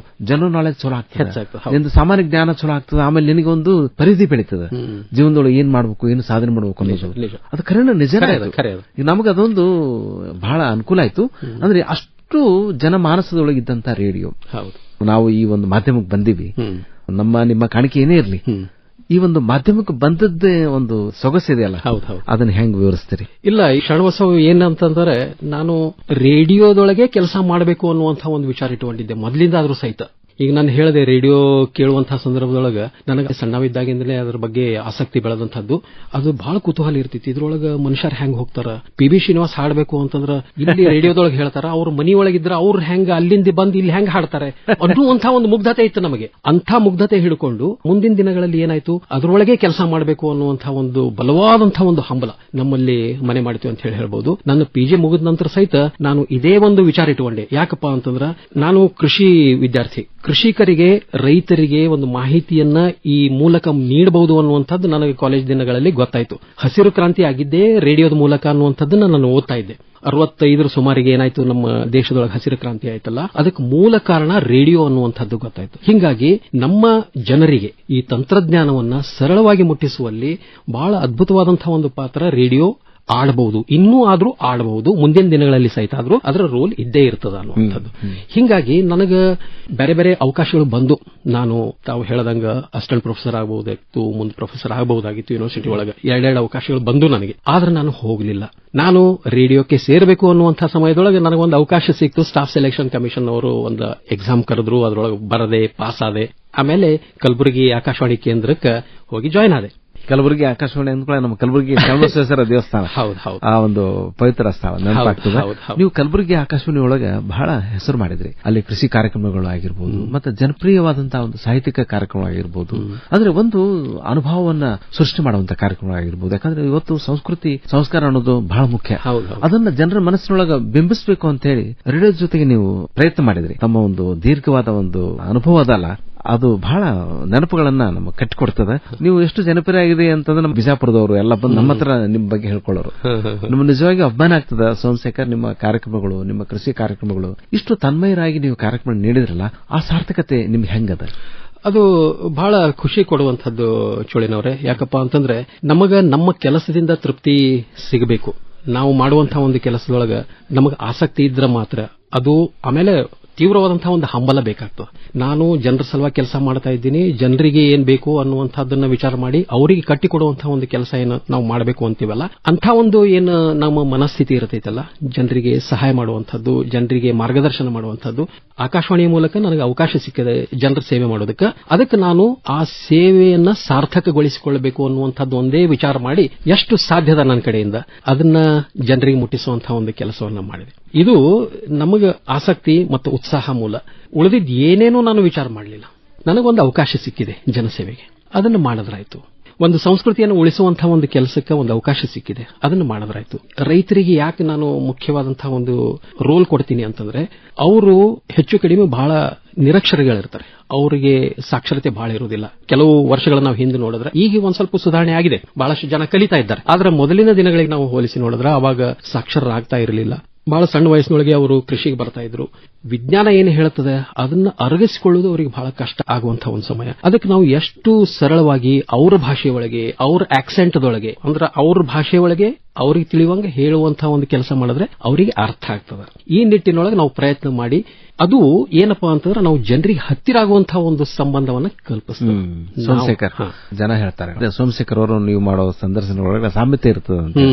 ಜನರಲ್ ನಾಲೆಜ್ ಚಲೋ ಆಗ್ತದೆ, ನಿಂದು ಸಾಮಾನ್ಯ ಜ್ಞಾನ ಚಲೋ ಆಗ್ತದೆ, ಆಮೇಲೆ ನಿನಗೆ ಒಂದು ಪರಿಧಿ ಬೆಳೀತದೆ, ಜೀವನದೊಳಗೆ ಏನ್ ಮಾಡ್ಬೇಕು, ಏನು ಸಾಧನೆ ಮಾಡ್ಬೇಕು ಅನ್ನೋದು. ಅದು ಖರೇನ ನಿಜ. ನಮಗೆ ಅದೊಂದು ಬಹಳ ಅನುಕೂಲ ಆಯ್ತು. ಅಂದ್ರೆ ಅಷ್ಟು ಜನಮಾನಸದೊಳಗಿದ್ದಂತ ರೇಡಿಯೋ. ನಾವು ಈ ಒಂದು ಮಾಧ್ಯಮಕ್ಕೆ ಬಂದೀವಿ, ನಿಮ್ಮ ಕಾಣಿಕೆ ಏನೇ ಇರಲಿ, ಈ ಒಂದು ಮಾಧ್ಯಮಕ್ಕೆ ಬಂದದ್ದೇ ಒಂದು ಸೊಗಸಿದೆಯಲ್ಲ, ಅದನ್ನ ಹೆಂಗ್ ವಿವರಿಸ್ತೀರಿ? ಇಲ್ಲ, ಈ ಶರಣಬಸವ ಏನಂತಂದ್ರೆ, ನಾನು ರೇಡಿಯೋದೊಳಗೆ ಕೆಲಸ ಮಾಡಬೇಕು ಅನ್ನುವಂಥ ಒಂದು ವಿಚಾರ ಇಟ್ಟುಕೊಂಡಿದ್ದೆ ಮೊದಲಿಂದ. ಆದ್ರೂ ಸಹಿತ ಈಗ ನಾನು ಹೇಳಿದೆ, ರೇಡಿಯೋ ಕೇಳುವಂತಹ ಸಂದರ್ಭದೊಳಗೆ ನನಗೆ ಸಣ್ಣವಿದ್ದಾಗಿಂದಲೇ ಅದರ ಬಗ್ಗೆ ಆಸಕ್ತಿ ಬೆಳೆದಂತದ್ದು. ಅದು ಬಹಳ ಕುತೂಹಲ ಇರ್ತಿತ್ತು. ಇದ್ರೊಳಗೆ ಮನುಷ್ಯರು ಹೆಂಗ್ ಹೋಗ್ತಾರ, PB ಶ್ರೀನಿವಾಸ್ ಹಾಡಬೇಕು ಅಂತಂದ್ರ ಇಲ್ಲಿ ರೇಡಿಯೋದೊಳಗೆ ಹೇಳ್ತಾರ, ಅವ್ರ ಮನೆಯೊಳಗಿದ್ರ ಅವ್ರು ಹೆಂಗ ಅಲ್ಲಿಂದ ಬಂದು ಇಲ್ಲಿ ಹೆಂಗ್ ಹಾಡ್ತಾರೆ ಅನ್ನುವಂಥ ಒಂದು ಮುಗ್ಧತೆ ಇತ್ತು ನಮಗೆ. ಅಂಥ ಮುಗ್ಧತೆ ಹಿಡ್ಕೊಂಡು ಮುಂದಿನ ದಿನಗಳಲ್ಲಿ ಏನಾಯ್ತು, ಅದರೊಳಗೆ ಕೆಲಸ ಮಾಡಬೇಕು ಅನ್ನುವಂಥ ಒಂದು ಬಲವಾದಂತಹ ಒಂದು ಹಂಬಲ ನಮ್ಮಲ್ಲಿ ಮನೆ ಮಾಡಿತು ಅಂತ ಹೇಳ್ಬಹುದು. ನನ್ನ PG ಮುಗಿದ ನಂತರ ಸಹಿತ ನಾನು ಇದೇ ಒಂದು ವಿಚಾರ ಇಟ್ಟುಕೊಂಡೆ. ಯಾಕಪ್ಪ ಅಂತಂದ್ರ ನಾನು ಕೃಷಿ ವಿದ್ಯಾರ್ಥಿ, ಕೃಷಿಕರಿಗೆ ರೈತರಿಗೆ ಒಂದು ಮಾಹಿತಿಯನ್ನ ಈ ಮೂಲಕ ನೀಡಬಹುದು ಅನ್ನುವಂಥದ್ದು ನನಗೆ ಕಾಲೇಜ್ ದಿನಗಳಲ್ಲಿ ಗೊತ್ತಾಯಿತು. ಹಸಿರು ಕ್ರಾಂತಿ ಆಗಿದ್ದೇ ರೇಡಿಯೋದ ಮೂಲಕ ಅನ್ನುವಂಥದ್ದನ್ನ ನಾನು ಓದ್ತಾ ಇದ್ದೆ. 65 ಸುಮಾರಿಗೆ ಏನಾಯ್ತು, ನಮ್ಮ ದೇಶದೊಳಗೆ ಹಸಿರು ಕ್ರಾಂತಿ ಆಯ್ತಲ್ಲ, ಅದಕ್ಕೆ ಮೂಲ ಕಾರಣ ರೇಡಿಯೋ ಅನ್ನುವಂಥದ್ದು ಗೊತ್ತಾಯ್ತು. ಹೀಗಾಗಿ ನಮ್ಮ ಜನರಿಗೆ ಈ ತಂತ್ರಜ್ಞಾನವನ್ನ ಸರಳವಾಗಿ ಮುಟ್ಟಿಸುವಲ್ಲಿ ಬಹಳ ಅದ್ಭುತವಾದಂತಹ ಒಂದು ಪಾತ್ರ ರೇಡಿಯೋ ಆಡಬಹುದು. ಇನ್ನೂ ಆದ್ರೂ ಆಡಬಹುದು, ಮುಂದಿನ ದಿನಗಳಲ್ಲಿ ಸಹಿತ ಆದ್ರೂ ಅದರ ರೋಲ್ ಇದ್ದೇ ಇರ್ತದ ಅನ್ನುವಂಥದ್ದು. ಹೀಗಾಗಿ ನನಗ ಬೇರೆ ಬೇರೆ ಅವಕಾಶಗಳು ಬಂದು, ನಾನು ತಾವು ಹೇಳದಂಗ ಅಸಿಸ್ಟೆಂಟ್ ಪ್ರೊಫೆಸರ್ ಆಗಬಹುದಾಗಿತ್ತು, ಮುಂದೆ ಪ್ರೊಫೆಸರ್ ಆಗಬಹುದಾಗಿತ್ತು ಯೂನಿವರ್ಸಿಟಿ ಒಳಗೆ. ಎರಡೆರಡು ಅವಕಾಶಗಳು ಬಂದು ನನಗೆ. ಆದ್ರೆ ನಾನು ಹೋಗಲಿಲ್ಲ. ನಾನು ರೇಡಿಯೋಕ್ಕೆ ಸೇರಬೇಕು ಅನ್ನುವಂಥ ಸಮಯದೊಳಗೆ ನನಗೊಂದು ಅವಕಾಶ ಸಿಕ್ತು. ಸ್ಟಾಫ್ ಸೆಲೆಕ್ಷನ್ ಕಮಿಷನ್ ಅವರು ಒಂದು ಎಕ್ಸಾಮ್ ಕರೆದ್ರು, ಅದರೊಳಗೆ ಬರದೆ ಪಾಸ್ ಆದೆ. ಆಮೇಲೆ ಕಲಬುರಗಿ ಆಕಾಶವಾಣಿ ಕೇಂದ್ರಕ್ಕೆ ಹೋಗಿ ಜಾಯ್ನ್ ಆದೆ. ಕಲಬುರಗಿ ಆಕಾಶವಾಣಿ ಅಂದ್ಕೊಳ್ಳ ನಮ್ಮ ಕಲಬುರಗಿ ಚನ್ನಬಸವೇಶ್ವರ ದೇವಸ್ಥಾನ, ಆ ಒಂದು ಪವಿತ್ರ ಸ್ಥಳ ನೆನಪಾಗ್ತದೆ. ನೀವು ಕಲಬುರಗಿ ಆಕಾಶವಾಣಿ ಒಳಗೆ ಬಹಳ ಹೆಸರು ಮಾಡಿದ್ರಿ. ಅಲ್ಲಿ ಕೃಷಿ ಕಾರ್ಯಕ್ರಮಗಳು ಆಗಿರ್ಬೋದು, ಮತ್ತೆ ಜನಪ್ರಿಯವಾದಂತಹ ಒಂದು ಸಾಹಿತ್ಯಿಕ ಕಾರ್ಯಕ್ರಮ ಆಗಿರ್ಬೋದು, ಅಂದ್ರೆ ಒಂದು ಅನುಭವವನ್ನ ಸೃಷ್ಟಿ ಮಾಡುವಂತಹ ಕಾರ್ಯಕ್ರಮ ಆಗಿರ್ಬೋದು. ಯಾಕಂದ್ರೆ ಇವತ್ತು ಸಂಸ್ಕೃತಿ ಸಂಸ್ಕಾರ ಅನ್ನೋದು ಬಹಳ ಮುಖ್ಯ. ಅದನ್ನ ಜನರ ಮನಸ್ಸಿನೊಳಗೆ ಬಿಂಬಿಸಬೇಕು ಅಂತ ಹೇಳಿ ರೇಡಿಯೋ ಜೊತೆಗೆ ನೀವು ಪ್ರಯತ್ನ ಮಾಡಿದ್ರಿ. ತಮ್ಮ ಒಂದು ದೀರ್ಘವಾದ ಒಂದು ಅನುಭವ ಅದಲ್ಲ, ಅದು ಬಹಳ ನೆನಪುಗಳನ್ನ ನಮಗೆ ಕಟ್ಟಿಕೊಡ್ತದೆ. ನೀವು ಎಷ್ಟು ಜನಪ್ರಿಯ ಆಗಿದೆ ಅಂತಂದ್ರೆ ನಮ್ಮ ಬಿಜಾಪುರದವರು ಎಲ್ಲ ಬಂದು ನಮ್ಮ ಹತ್ರ ನಿಮ್ಮ ಬಗ್ಗೆ ಹೇಳ್ಕೊಳ್ಳೋರು. ನಮ್ಗೆ ನಿಜವಾಗಿ ಅಭಿಮಾನ ಆಗ್ತದ. ಸೋಮಶೇಖರ್, ನಿಮ್ಮ ಕಾರ್ಯಕ್ರಮಗಳು, ನಿಮ್ಮ ಕೃಷಿ ಕಾರ್ಯಕ್ರಮಗಳು ಇಷ್ಟು ತನ್ಮಯರಾಗಿ ನೀವು ಕಾರ್ಯಕ್ರಮ ನೀಡಿದ್ರಲ್ಲ, ಆ ಸಾರ್ಥಕತೆ ನಿಮ್ಗೆ ಹೆಂಗದ? ಅದು ಬಹಳ ಖುಷಿ ಕೊಡುವಂತಹದ್ದು ಚೋಳಿನವರೇ. ಯಾಕಪ್ಪ ಅಂತಂದ್ರೆ ನಮಗ ನಮ್ಮ ಕೆಲಸದಿಂದ ತೃಪ್ತಿ ಸಿಗಬೇಕು. ನಾವು ಮಾಡುವಂತಹ ಒಂದು ಕೆಲಸದೊಳಗ ನಮಗೆ ಆಸಕ್ತಿ ಇದ್ರೆ ಮಾತ್ರ ಅದು. ಆಮೇಲೆ ತೀವ್ರವಾದಂತಹ ಒಂದು ಹಂಬಲ ಬೇಕಾಗ್ತದೆ. ನಾನು ಜನರ ಸಲುವಾಗಿ ಕೆಲಸ ಮಾಡ್ತಾ ಇದ್ದೀನಿ, ಜನರಿಗೆ ಏನ್ ಬೇಕು ಅನ್ನುವಂಥದ್ದನ್ನ ವಿಚಾರ ಮಾಡಿ ಅವರಿಗೆ ಕಟ್ಟಿಕೊಡುವಂತಹ ಒಂದು ಕೆಲಸ ಏನು ನಾವು ಮಾಡಬೇಕು ಅಂತೀವಲ್ಲ, ಅಂತ ಒಂದು ಏನು ನಮ್ಮ ಮನಸ್ಥಿತಿ ಇರತೈತಲ್ಲ, ಜನರಿಗೆ ಸಹಾಯ ಮಾಡುವಂಥದ್ದು, ಜನರಿಗೆ ಮಾರ್ಗದರ್ಶನ ಮಾಡುವಂಥದ್ದು, ಆಕಾಶವಾಣಿಯ ಮೂಲಕ ನನಗೆ ಅವಕಾಶ ಸಿಕ್ಕಿದೆ ಜನರ ಸೇವೆ ಮಾಡೋದಕ್ಕೆ. ಅದಕ್ಕೆ ನಾನು ಆ ಸೇವೆಯನ್ನ ಸಾರ್ಥಕಗೊಳಿಸಿಕೊಳ್ಳಬೇಕು ಅನ್ನುವಂಥದ್ದು ಒಂದೇ ವಿಚಾರ ಮಾಡಿ ಎಷ್ಟು ಸಾಧ್ಯದ ನನ್ನ ಕಡೆಯಿಂದ ಅದನ್ನ ಜನರಿಗೆ ಮುಟ್ಟಿಸುವಂತಹ ಒಂದು ಕೆಲಸವನ್ನ ಮಾಡಿದೆ. ಇದು ನಮಗೆ ಆಸಕ್ತಿ ಮತ್ತು ಉತ್ಸಾಹ ಮೂಲ. ಉಳಿದಿದ್ದು ಏನೇನೂ ನಾನು ವಿಚಾರ ಮಾಡಲಿಲ್ಲ. ನನಗೊಂದು ಅವಕಾಶ ಸಿಕ್ಕಿದೆ ಜನಸೇವೆಗೆ, ಅದನ್ನು ಮಾಡಿದ್ರಾಯ್ತು. ಒಂದು ಸಂಸ್ಕೃತಿಯನ್ನು ಉಳಿಸುವಂತಹ ಒಂದು ಕೆಲಸಕ್ಕೆ ಒಂದು ಅವಕಾಶ ಸಿಕ್ಕಿದೆ, ಅದನ್ನು ಮಾಡಿದ್ರಾಯ್ತು. ರೈತರಿಗೆ ಯಾಕೆ ನಾನು ಮುಖ್ಯವಾದಂತಹ ಒಂದು ರೋಲ್ ಕೊಡ್ತೀನಿ ಅಂತಂದ್ರೆ, ಅವರು ಹೆಚ್ಚು ಕಡಿಮೆ ಬಹಳ ನಿರಕ್ಷರಗಳಿರ್ತಾರೆ. ಅವರಿಗೆ ಸಾಕ್ಷರತೆ ಬಹಳ ಇರುವುದಿಲ್ಲ. ಕೆಲವು ವರ್ಷಗಳ ನಾವು ಹಿಂದೆ ನೋಡಿದ್ರೆ, ಈಗ ಒಂದ್ ಸ್ವಲ್ಪ ಸುಧಾರಣೆ ಆಗಿದೆ, ಬಹಳಷ್ಟು ಜನ ಕಲಿತಾ ಇದ್ದಾರೆ. ಆದ್ರೆ ಮೊದಲಿನ ದಿನಗಳಿಗೆ ನಾವು ಹೋಲಿಸಿ ನೋಡಿದ್ರೆ ಅವಾಗ ಸಾಕ್ಷರರಾಗ್ತಾ ಇರಲಿಲ್ಲ. ಬಹಳ ಸಣ್ಣ ವಯಸ್ಸಿನೊಳಗೆ ಅವರು ಕೃಷಿಗೆ ಬರ್ತಾ ಇದ್ರು. ವಿಜ್ಞಾನ ಏನು ಹೇಳುತ್ತದೆ ಅದನ್ನ ಅರಗಿಸಿಕೊಳ್ಳುವುದು ಅವರಿಗೆ ಬಹಳ ಕಷ್ಟ ಆಗುವಂತಹ ಒಂದು ಸಮಯ. ಅದಕ್ಕೆ ನಾವು ಎಷ್ಟು ಸರಳವಾಗಿ ಅವರ ಭಾಷೆಯೊಳಗೆ, ಅವರ ಆಕ್ಸೆಂಟ್ದೊಳಗೆ, ಅಂದ್ರೆ ಅವ್ರ ಭಾಷೆಯೊಳಗೆ ಅವ್ರಿಗೆ ತಿಳಿಯುವಂಗೆ ಹೇಳುವಂತಹ ಒಂದು ಕೆಲಸ ಮಾಡಿದ್ರೆ ಅವರಿಗೆ ಅರ್ಥ ಆಗ್ತದೆ. ಈ ನಿಟ್ಟಿನೊಳಗೆ ನಾವು ಪ್ರಯತ್ನ ಮಾಡಿ ಅದು ಏನಪ್ಪಾ ಅಂತಂದ್ರೆ ನಾವು ಜನರಿಗೆ ಹತ್ತಿರ ಆಗುವಂತಹ ಒಂದು ಸಂಬಂಧವನ್ನ ಕಲ್ಪಿಸ್ತೀವಿ. ಸೋಮಶೇಖರ್, ಜನ ಹೇಳ್ತಾರೆ ಸೋಮಶೇಖರ್ ಅವರು ನೀವು ಮಾಡೋ ಸಂದರ್ಶನದೊಳಗೆ ಸಾಮ್ಯತೆ ಇರ್ತದೆ.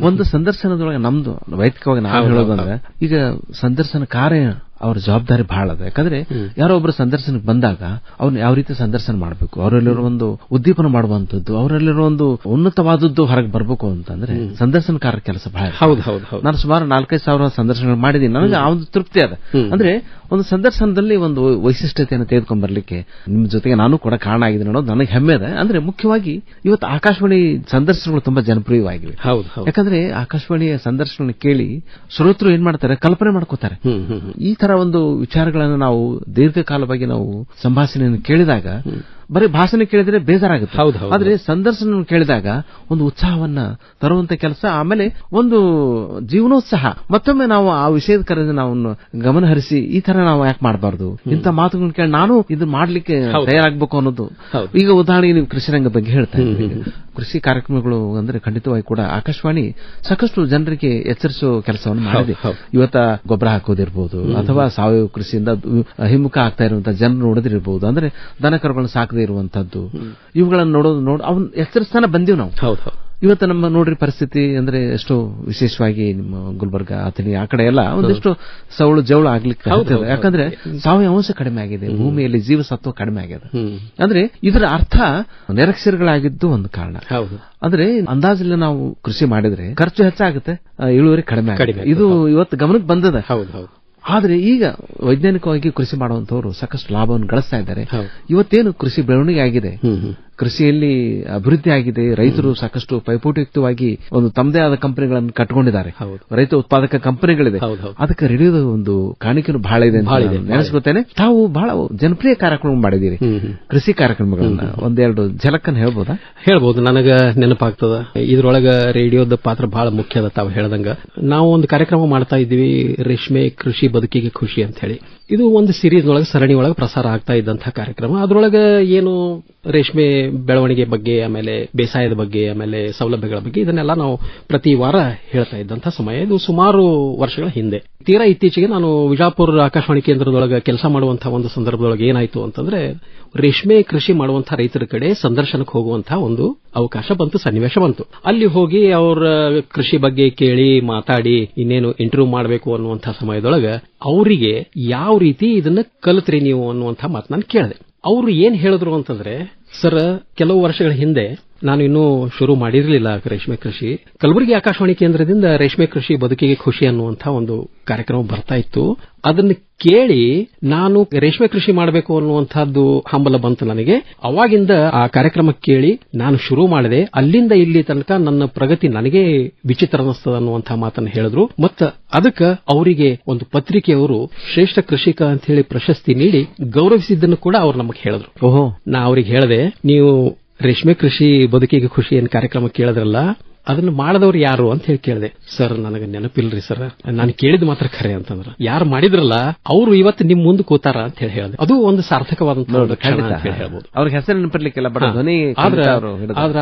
ಒಂದು ಸಂದರ್ಶನದೊಳಗೆ ನಮ್ದು ವೈಯಕ್ತಿಕವಾಗಿ ನಾವು ಹೇಳೋದಂದ್ರೆ, ಈಗ ಸಂದರ್ಶನಕಾರ ಅವ್ರ ಜವಾಬ್ದಾರಿ ಬಹಳ ಅದ. ಯಾಕಂದ್ರೆ ಯಾರೋ ಒಬ್ಬರು ಸಂದರ್ಶನಕ್ಕೆ ಬಂದಾಗ ಅವ್ನ ಯಾವ ರೀತಿ ಸಂದರ್ಶನ ಮಾಡಬೇಕು, ಅವರಲ್ಲಿರೋ ಒಂದು ಉದ್ದೀಪನ ಮಾಡುವಂತದ್ದು, ಅವರಲ್ಲಿರೋ ಒಂದು ಉನ್ನತವಾದದ್ದು ಹೊರಗೆ ಬರಬೇಕು ಅಂತಂದ್ರೆ ಸಂದರ್ಶನಕಾರರ ಕೆಲಸ ಬಹಳ. ನಾನು ಸುಮಾರು 4-5 ಸಾವಿರ ಸಂದರ್ಶನಗಳು ಮಾಡಿದ್ದೀನಿ. ನನಗೆ ಆ ಒಂದು ತೃಪ್ತಿ ಅದ. ಅಂದ್ರೆ ಒಂದು ಸಂದರ್ಶನದಲ್ಲಿ ಒಂದು ವೈಶಿಷ್ಟ್ಯತೆಯನ್ನು ತೆಗೆದುಕೊಂಡ್ ಬರ್ಲಿಕ್ಕೆ ನಿಮ್ ಜೊತೆಗೆ ನಾನು ಕೂಡ ಕಾರಣ ಆಗಿದ್ದೀನಿ ಅನ್ನೋದು ನನಗೆ ಹೆಮ್ಮೆ ಇದೆ. ಅಂದ್ರೆ ಮುಖ್ಯವಾಗಿ ಇವತ್ತು ಆಕಾಶವಾಣಿ ಸಂದರ್ಶನಗಳು ತುಂಬಾ ಜನಪ್ರಿಯವಾಗಿವೆ. ಯಾಕಂದ್ರೆ ಆಕಾಶವಾಣಿಯ ಸಂದರ್ಶನ ಕೇಳಿ ಶ್ರೋತೃರು ಏನ್ ಮಾಡ್ತಾರೆ, ಕಲ್ಪನೆ ಮಾಡ್ಕೋತಾರೆ. ಈ ತರ ಒಂದು ವಿಚಾರಗಳನ್ನು ನಾವು ದೀರ್ಘಕಾಲವಾಗಿ ನಾವು ಸಂಭಾಷಣೆಯನ್ನು ಕೇಳಿದಾಗ ಬರೀ ಭಾಷಣ ಕೇಳಿದ್ರೆ ಬೇಜಾರಾಗುತ್ತೆ. ಆದ್ರೆ ಸಂದರ್ಶನ ಕೇಳಿದಾಗ ಒಂದು ಉತ್ಸಾಹವನ್ನ ತರುವಂತ ಕೆಲಸ, ಆಮೇಲೆ ಒಂದು ಜೀವನೋತ್ಸಾಹ. ಮತ್ತೊಮ್ಮೆ ನಾವು ಆ ವಿಷಯದ ಕರೆದು ನಾವು ಗಮನ ಹರಿಸಿ ಈ ತರ ನಾವು ಯಾಕೆ ಮಾಡಬಾರ್ದು, ಇಂಥ ಮಾತುಗಳನ್ನ ಕೇಳಿ ನಾನು ಇದು ಮಾಡ್ಲಿಕ್ಕೆ ತಯಾರಾಗಬೇಕು ಅನ್ನೋದು. ಈಗ ಉದಾಹರಣೆಗೆ ನೀವು ಕೃಷಿ ರಂಗ ಬಗ್ಗೆ ಹೇಳ್ತಾ ಇದ್ದೀರಿ. ಕೃಷಿ ಕಾರ್ಯಕ್ರಮಗಳು ಅಂದ್ರೆ ಖಂಡಿತವಾಗಿ ಕೂಡ ಆಕಾಶವಾಣಿ ಸಾಕಷ್ಟು ಜನರಿಗೆ ಎಚ್ಚರಿಸುವ ಕೆಲಸವನ್ನು ಮಾಡಿದೆ. ಇವತ್ತ ಗೊಬ್ಬರ ಹಾಕೋದಿರ್ಬೋದು, ಅಥವಾ ಸಾವಯವ ಕೃಷಿಯಿಂದ ಹಿಮ್ಮುಖ ಆಗ್ತಾ ಇರುವಂತಹ ಜನರು ನೋಡೋದಿರ್ಬೋದು, ಅಂದ್ರೆ ದನ ಕರುಗಳನ್ನು ಸಾಕದೇ ಇರುವಂತದ್ದು, ಇವುಗಳನ್ನು ನೋಡೋದು ಅವನ್ ಎಚ್ಚರಿಸ್ತಾನೆ ಬಂದೀವಿ ನಾವು. ಇವತ್ತು ನಮ್ಮ ನೋಡ್ರಿ ಪರಿಸ್ಥಿತಿ ಅಂದ್ರೆ ಎಷ್ಟು ವಿಶೇಷವಾಗಿ ನಿಮ್ಮ ಗುಲ್ಬರ್ಗ, ಅಥಣಿ ಆ ಕಡೆ ಎಲ್ಲ ಒಂದಿಷ್ಟು ಸವಳು ಜವಳು ಆಗ್ಲಿಕ್ಕೆ ಆಗ್ತದೆ. ಯಾಕಂದ್ರೆ ಸಾವಯವ ಅಂಶ ಕಡಿಮೆ ಆಗಿದೆ, ಭೂಮಿಯಲ್ಲಿ ಜೀವಸತ್ವ ಕಡಿಮೆ ಆಗಿದೆ. ಅಂದ್ರೆ ಇದರ ಅರ್ಥ ನಿರಕ್ಷರಗಳಾಗಿದ್ದು ಒಂದು ಕಾರಣ. ಅಂದ್ರೆ ಅಂದಾಜಲ್ಲಿ ನಾವು ಕೃಷಿ ಮಾಡಿದ್ರೆ ಖರ್ಚು ಹೆಚ್ಚಾಗುತ್ತೆ, ಇಳುವರಿ ಕಡಿಮೆ ಆಗುತ್ತೆ. ಇದು ಇವತ್ತು ಗಮನಕ್ಕೆ ಬಂದದ. ಆದ್ರೆ ಈಗ ವೈಜ್ಞಾನಿಕವಾಗಿ ಕೃಷಿ ಮಾಡುವಂತವರು ಸಾಕಷ್ಟು ಲಾಭವನ್ನು ಗಳಿಸ್ತಾ ಇದ್ದಾರೆ. ಇವತ್ತೇನು ಕೃಷಿ ಬೆಳವಣಿಗೆ ಆಗಿದೆ, ಕೃಷಿಯಲ್ಲಿ ಅಭಿವೃದ್ಧಿ ಆಗಿದೆ. ರೈತರು ಸಾಕಷ್ಟು ಪೈಪೋಟಿಯುಕ್ತವಾಗಿ ಒಂದು ತಮ್ಮದೇ ಆದ ಕಂಪನಿಗಳನ್ನು ಕಟ್ಟಿಕೊಂಡಿದ್ದಾರೆ. ರೈತ ಉತ್ಪಾದಕ ಕಂಪನಿಗಳಿದೆ. ಅದಕ್ಕೆ ರೇಡಿಯೋದ ಒಂದು ಕಾಣಿಕೆನು ಬಹಳ ಇದೆ ನೆನೆಸ್ಕೊತೇನೆ. ತಾವು ಬಹಳ ಜನಪ್ರಿಯ ಕಾರ್ಯಕ್ರಮ ಮಾಡಿದ್ದೀರಿ, ಕೃಷಿ ಕಾರ್ಯಕ್ರಮಗಳನ್ನ ಒಂದೆರಡು ಝಲಕನ್ನು ಹೇಳ್ಬೋದಾ? ಹೇಳ್ಬೋದು. ನನಗ ನೆನಪಾಗ್ತದ ಇದ್ರೊಳಗ ರೇಡಿಯೋದ ಪಾತ್ರ ಬಹಳ ಮುಖ್ಯ ಅದ. ತಾವು ಹೇಳ್ದಂಗ ನಾವು ಒಂದು ಕಾರ್ಯಕ್ರಮ ಮಾಡ್ತಾ ಇದ್ವಿ, ರೇಷ್ಮೆ ಕೃಷಿ ಬದುಕಿಗೆ ಖುಷಿ ಅಂತ ಹೇಳಿ. ಇದು ಒಂದು ಸೀರೀಸ್ ಒಳಗೆ ಸರಣಿ ಒಳಗೆ ಪ್ರಸಾರ ಆಗ್ತಾ ಇದ್ದಂತಹ ಕಾರ್ಯಕ್ರಮ. ಅದ್ರೊಳಗ ಏನು ರೇಷ್ಮೆ ಬೆಳವಣಿಗೆ ಬಗ್ಗೆ, ಆಮೇಲೆ ಬೇಸಾಯದ ಬಗ್ಗೆ, ಆಮೇಲೆ ಸೌಲಭ್ಯಗಳ ಬಗ್ಗೆ ಇದನ್ನೆಲ್ಲ ನಾವು ಪ್ರತಿ ವಾರ ಹೇಳ್ತಾ ಇದ್ದಂತಹ ಸಮಯ. ಇದು ಸುಮಾರು ವರ್ಷಗಳ ಹಿಂದೆ. ತೀರಾ ಇತ್ತೀಚೆಗೆ ನಾನು ವಿಜಾಪುರ ಆಕಾಶವಾಣಿ ಕೇಂದ್ರದೊಳಗೆ ಕೆಲಸ ಮಾಡುವಂತಹ ಒಂದು ಸಂದರ್ಭದೊಳಗೆ ಏನಾಯ್ತು ಅಂತಂದ್ರೆ, ರೇಷ್ಮೆ ಕೃಷಿ ಮಾಡುವಂತಹ ರೈತರ ಕಡೆ ಸಂದರ್ಶನಕ್ಕೆ ಹೋಗುವಂತಹ ಒಂದು ಅವಕಾಶ ಬಂತು, ಸನ್ನಿವೇಶ ಬಂತು. ಅಲ್ಲಿ ಹೋಗಿ ಅವರ ಕೃಷಿ ಬಗ್ಗೆ ಕೇಳಿ ಮಾತಾಡಿ ಇನ್ನೇನು ಇಂಟರ್ವ್ಯೂ ಮಾಡಬೇಕು ಅನ್ನುವಂತಹ ಸಮಯದೊಳಗೆ ಅವರಿಗೆ ಯಾವ ರೀತಿ ಇದನ್ನ ಕಲಿತ್ರಿ ನೀವು ಅನ್ನುವಂತಹ ಮಾತು ನಾನು ಕೇಳಿದೆ. ಅವರು ಏನ್ ಹೇಳಿದ್ರು ಅಂತಂದ್ರೆ, ಸರ್, ಕೆಲವು ವರ್ಷಗಳ ಹಿಂದೆ ನಾನು ಇನ್ನೂ ಶುರು ಮಾಡಿರಲಿಲ್ಲ ರೇಷ್ಮೆ ಕೃಷಿ. ಕಲಬುರಗಿ ಆಕಾಶವಾಣಿ ಕೇಂದ್ರದಿಂದ ರೇಷ್ಮೆ ಕೃಷಿ ಬದುಕಿಗೆ ಖುಷಿ ಅನ್ನುವಂತಹ ಒಂದು ಕಾರ್ಯಕ್ರಮ ಬರ್ತಾ ಇತ್ತು. ಅದನ್ನು ಕೇಳಿ ನಾನು ರೇಷ್ಮೆ ಕೃಷಿ ಮಾಡಬೇಕು ಅನ್ನುವಂತಹದ್ದು ಹಂಬಲ ಬಂತು ನನಗೆ. ಅವಾಗಿಂದ ಆ ಕಾರ್ಯಕ್ರಮ ಕೇಳಿ ನಾನು ಶುರು ಮಾಡಿದೆ. ಅಲ್ಲಿಂದ ಇಲ್ಲಿ ತನಕ ನನ್ನ ಪ್ರಗತಿ ನನಗೆ ವಿಚಿತ್ರ ಅನ್ನಿಸ್ತದ ಅನ್ನುವಂತಹ ಮಾತನ್ನು ಹೇಳಿದ್ರು. ಮತ್ತು ಅದಕ್ಕೆ ಅವರಿಗೆ ಒಂದು ಪತ್ರಿಕೆಯವರು ಶ್ರೇಷ್ಠ ಕೃಷಿಕ ಅಂತ ಹೇಳಿ ಪ್ರಶಸ್ತಿ ನೀಡಿ ಗೌರವಿಸಿದ್ದನ್ನು ಕೂಡ ಅವ್ರು ನಮಗೆ ಹೇಳಿದ್ರು. ಓಹೋ, ನಾ ಅವ್ರಿಗೆ ಹೇಳಿದೆ, ನೀವು ರೇಷ್ಮೆ ಕೃಷಿ ಬದುಕಿಗೆ ಖುಷಿ ಏನ್ ಕಾರ್ಯಕ್ರಮ ಕೇಳಿದ್ರಲ್ಲ, ಅದನ್ನ ಮಾಡಿದವ್ರು ಯಾರು ಅಂತ ಹೇಳಿ ಕೇಳಿದೆ. ಸರ್, ನನಗೆ ನೆನಪಿಲ್ರಿ ಸರ್, ನಾನು ಕೇಳಿದ್ ಮಾತ್ರ ಖರೆ ಅಂತಂದ್ರ. ಯಾರು ಮಾಡಿದ್ರಲ್ಲ ಅವರು ಇವತ್ತು ನಿಮ್ ಮುಂದೆ ಕೂತಾರ ಅಂತ ಹೇಳಿ ಹೇಳಿದೆ. ಅದು ಒಂದು ಸಾರ್ಥಕವಾದಂತಹ ಕ್ಷಣ ಅಂತ ಹೇಳಿ ಹೇಳ್ಬೋದು. ಅವ್ರಿಗೆ ಹೆಸರು ನೆನಪಿರ್ಲಿಕ್ಕೆಲ್ಲ ಆದ್ರ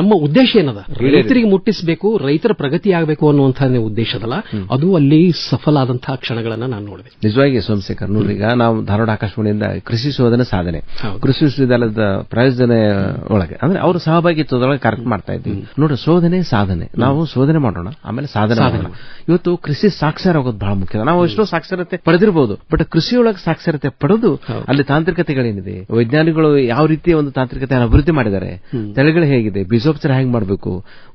ನಮ್ಮ ಉದ್ದೇಶ ಏನದ, ರೈತರಿಗೆ ಮುಟ್ಟಿಸಬೇಕು, ರೈತರ ಪ್ರಗತಿ ಆಗಬೇಕು ಅನ್ನುವಂತಹ ಉದ್ದೇಶ ಅದಲ್ಲ. ಅದು ಅಲ್ಲಿ ಸಫಲ ಆದಂತಹ ಕ್ಷಣಗಳನ್ನ ನಾನು ನೋಡಿದೆ. ನಿಜವಾಗಿ ಸೋಮಶೇಖರ್, ನೋಡ್ರಿ, ಈಗ ನಾವು ಧಾರವಾಡ ಆಕಾಶವಾಣಿಯಿಂದ ಕೃಷಿ ಶೋಧನೆ ಸಾಧನೆ, ಕೃಷಿ ವಿಶ್ವವಿದ್ಯಾಲಯದ ಪ್ರಾಯೋಜನ ಒಳಗೆ ಅಂದ್ರೆ ಅವರು ಸಹಭಾಗಿತ್ವದೊಳಗೆ ಕಾರ್ಯಕ್ರಮ ಮಾಡ್ತಾ ಇದ್ವಿ. ನೋಡ್ರಿ, ಶೋಧನೆ ಸಾಧನೆ, ನಾವು ಶೋಧನೆ ಮಾಡೋಣ, ಆಮೇಲೆ ಸಾಧನೆ ಮಾಡೋಣ. ಇವತ್ತು ಕೃಷಿ ಸಾಕ್ಷರ ಆಗೋದು ಬಹಳ ಮುಖ್ಯ. ನಾವು ಎಷ್ಟೋ ಸಾಕ್ಷರತೆ ಪಡೆದಿರಬಹುದು, ಬಟ್ ಕೃಷಿಯೊಳಗೆ ಸಾಕ್ಷರತೆ ಪಡೆದು ಅಲ್ಲಿ ತಾಂತ್ರಿಕತೆಗಳೇನಿದೆ, ವೈಜ್ಞಾನಿಗಳು ಯಾವ ರೀತಿಯ ಒಂದು ತಾಂತ್ರಿಕತೆಯನ್ನು ಅಭಿವೃದ್ಧಿ ಮಾಡಿದ್ದಾರೆ, ತಳಿಗಳು ಹೇಗಿದೆ, ಬೀಜೋಪಚಾರ ಹೆಂಗ್ ಮಾಡಬೇಕು,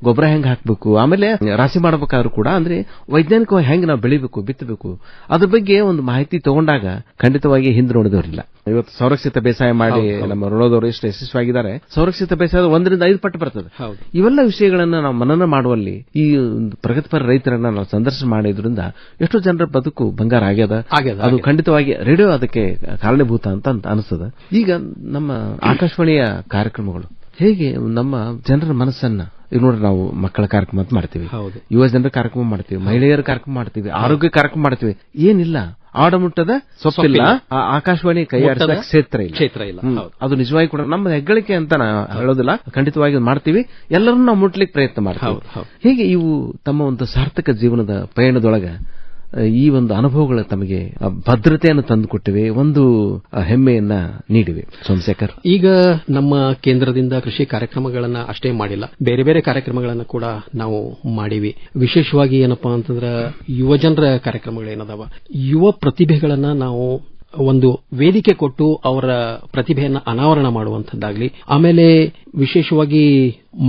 ಗೊಬ್ಬರ ಹೆಂಗ್ ಹಾಕಬೇಕು, ಆಮೇಲೆ ರಾಶಿ ಮಾಡಬೇಕಾದ್ರೂ ಕೂಡ ಅಂದ್ರೆ ವೈಜ್ಞಾನಿಕವಾಗಿ ಹೆಂಗ್ ನಾವು ಬೆಳಿಬೇಕು, ಬಿತ್ತಬೇಕು, ಅದ್ರ ಬಗ್ಗೆ ಒಂದು ಮಾಹಿತಿ ತಗೊಂಡಾಗ ಖಂಡಿತವಾಗಿ ಹಿಂದೆ ನೋಡಿದವರಿಲ್ಲ. ಇವತ್ತು ಸಂರಕ್ಷಿತ ಬೇಸಾಯ ಮಾಡಿ ನಮ್ಮ ಋಣದವರು ಎಷ್ಟು ಯಶಸ್ವಿಯಾಗಿದ್ದಾರೆ. ಸಂರಕ್ಷಿತ ಬೇಸಾಯ 1 ರಿಂದ 5 ಪಟ್ಟು ಬರ್ತದೆ. ಇವೆಲ್ಲ ವಿಷಯಗಳನ್ನ ನಾವು ಮನನ ಮಾಡುವಲ್ಲಿ ಈ ಪ್ರಗತಿಪರ ರೈತರನ್ನ ನಾವು ಸಂದರ್ಶನ ಮಾಡಿದ್ರಿಂದ ಎಷ್ಟೋ ಜನರ ಬದುಕು ಬಂಗಾರ ಆಗ್ಯದ. ಅದು ಖಂಡಿತವಾಗಿ ರೇಡಿಯೋ ಅದಕ್ಕೆ ಕಾರಣೀಭೂತ ಅಂತ ಅನಿಸ್ತದ. ಈಗ ನಮ್ಮ ಆಕಾಶವಾಣಿಯ ಕಾರ್ಯಕ್ರಮಗಳು ಹೇಗೆ ನಮ್ಮ ಜನರ ಮನಸ್ಸನ್ನ, ಈಗ ನೋಡ್ರಿ, ನಾವು ಮಕ್ಕಳ ಕಾರ್ಯಕ್ರಮ ಅಂತ ಮಾಡ್ತೀವಿ, ಯುವ ಜನರ ಕಾರ್ಯಕ್ರಮ ಮಾಡ್ತೀವಿ, ಮಹಿಳೆಯರ ಕಾರ್ಯಕ್ರಮ ಮಾಡ್ತೀವಿ, ಆರೋಗ್ಯ ಕಾರ್ಯಕ್ರಮ ಮಾಡ್ತೀವಿ. ಏನಿಲ್ಲ, ಆಡಮುಟ್ಟದ ಸೊಪ್ಪಿಲ್ಲ, ಆಕಾಶವಾಣಿ ಕೈಯಾಡಿಸಿದ ಕ್ಷೇತ್ರ ಇಲ್ಲ. ಅದು ನಿಜವಾಗಿ ಕೂಡ ನಮ್ಮ ಹೆಗ್ಗಳಿಕೆ ಅಂತ ಹೇಳೋದಿಲ್ಲ, ಖಂಡಿತವಾಗಿ ಮಾಡ್ತೀವಿ. ಎಲ್ಲರನ್ನೂ ನಾವು ಮುಟ್ಲಿಕ್ಕೆ ಪ್ರಯತ್ನ ಮಾಡ್ತೀವಿ. ಹೀಗೆ ಇವು ತಮ್ಮ ಒಂದು ಸಾರ್ಥಕ ಜೀವನದ ಪಯಣದೊಳಗ ಈ ಒಂದು ಅನುಭವಗಳು ತಮಗೆ ಭದ್ರತೆಯನ್ನು ತಂದುಕೊಟ್ಟಿವೆ, ಒಂದು ಹೆಮ್ಮೆಯನ್ನ ನೀಡಿವೆ. ಸೋಮಶೇಖರ್, ಈಗ ನಮ್ಮ ಕೇಂದ್ರದಿಂದ ಕೃಷಿ ಕಾರ್ಯಕ್ರಮಗಳನ್ನ ಅಷ್ಟೇ ಮಾಡಿಲ್ಲ, ಬೇರೆ ಬೇರೆ ಕಾರ್ಯಕ್ರಮಗಳನ್ನ ಕೂಡ ನಾವು ಮಾಡಿವಿ. ವಿಶೇಷವಾಗಿ ಏನಪ್ಪಾ ಅಂತಂದ್ರ ಯುವ ಜನರ ಕಾರ್ಯಕ್ರಮಗಳೇನದಾವ, ಯುವ ಪ್ರತಿಭೆಗಳನ್ನ ನಾವು ಒಂದು ವೇದಿಕೆ ಕೊಟ್ಟು ಅವರ ಪ್ರತಿಭೆಯನ್ನ ಅನಾವರಣ ಮಾಡುವಂತದ್ದಾಗ್ಲಿ, ಆಮೇಲೆ ವಿಶೇಷವಾಗಿ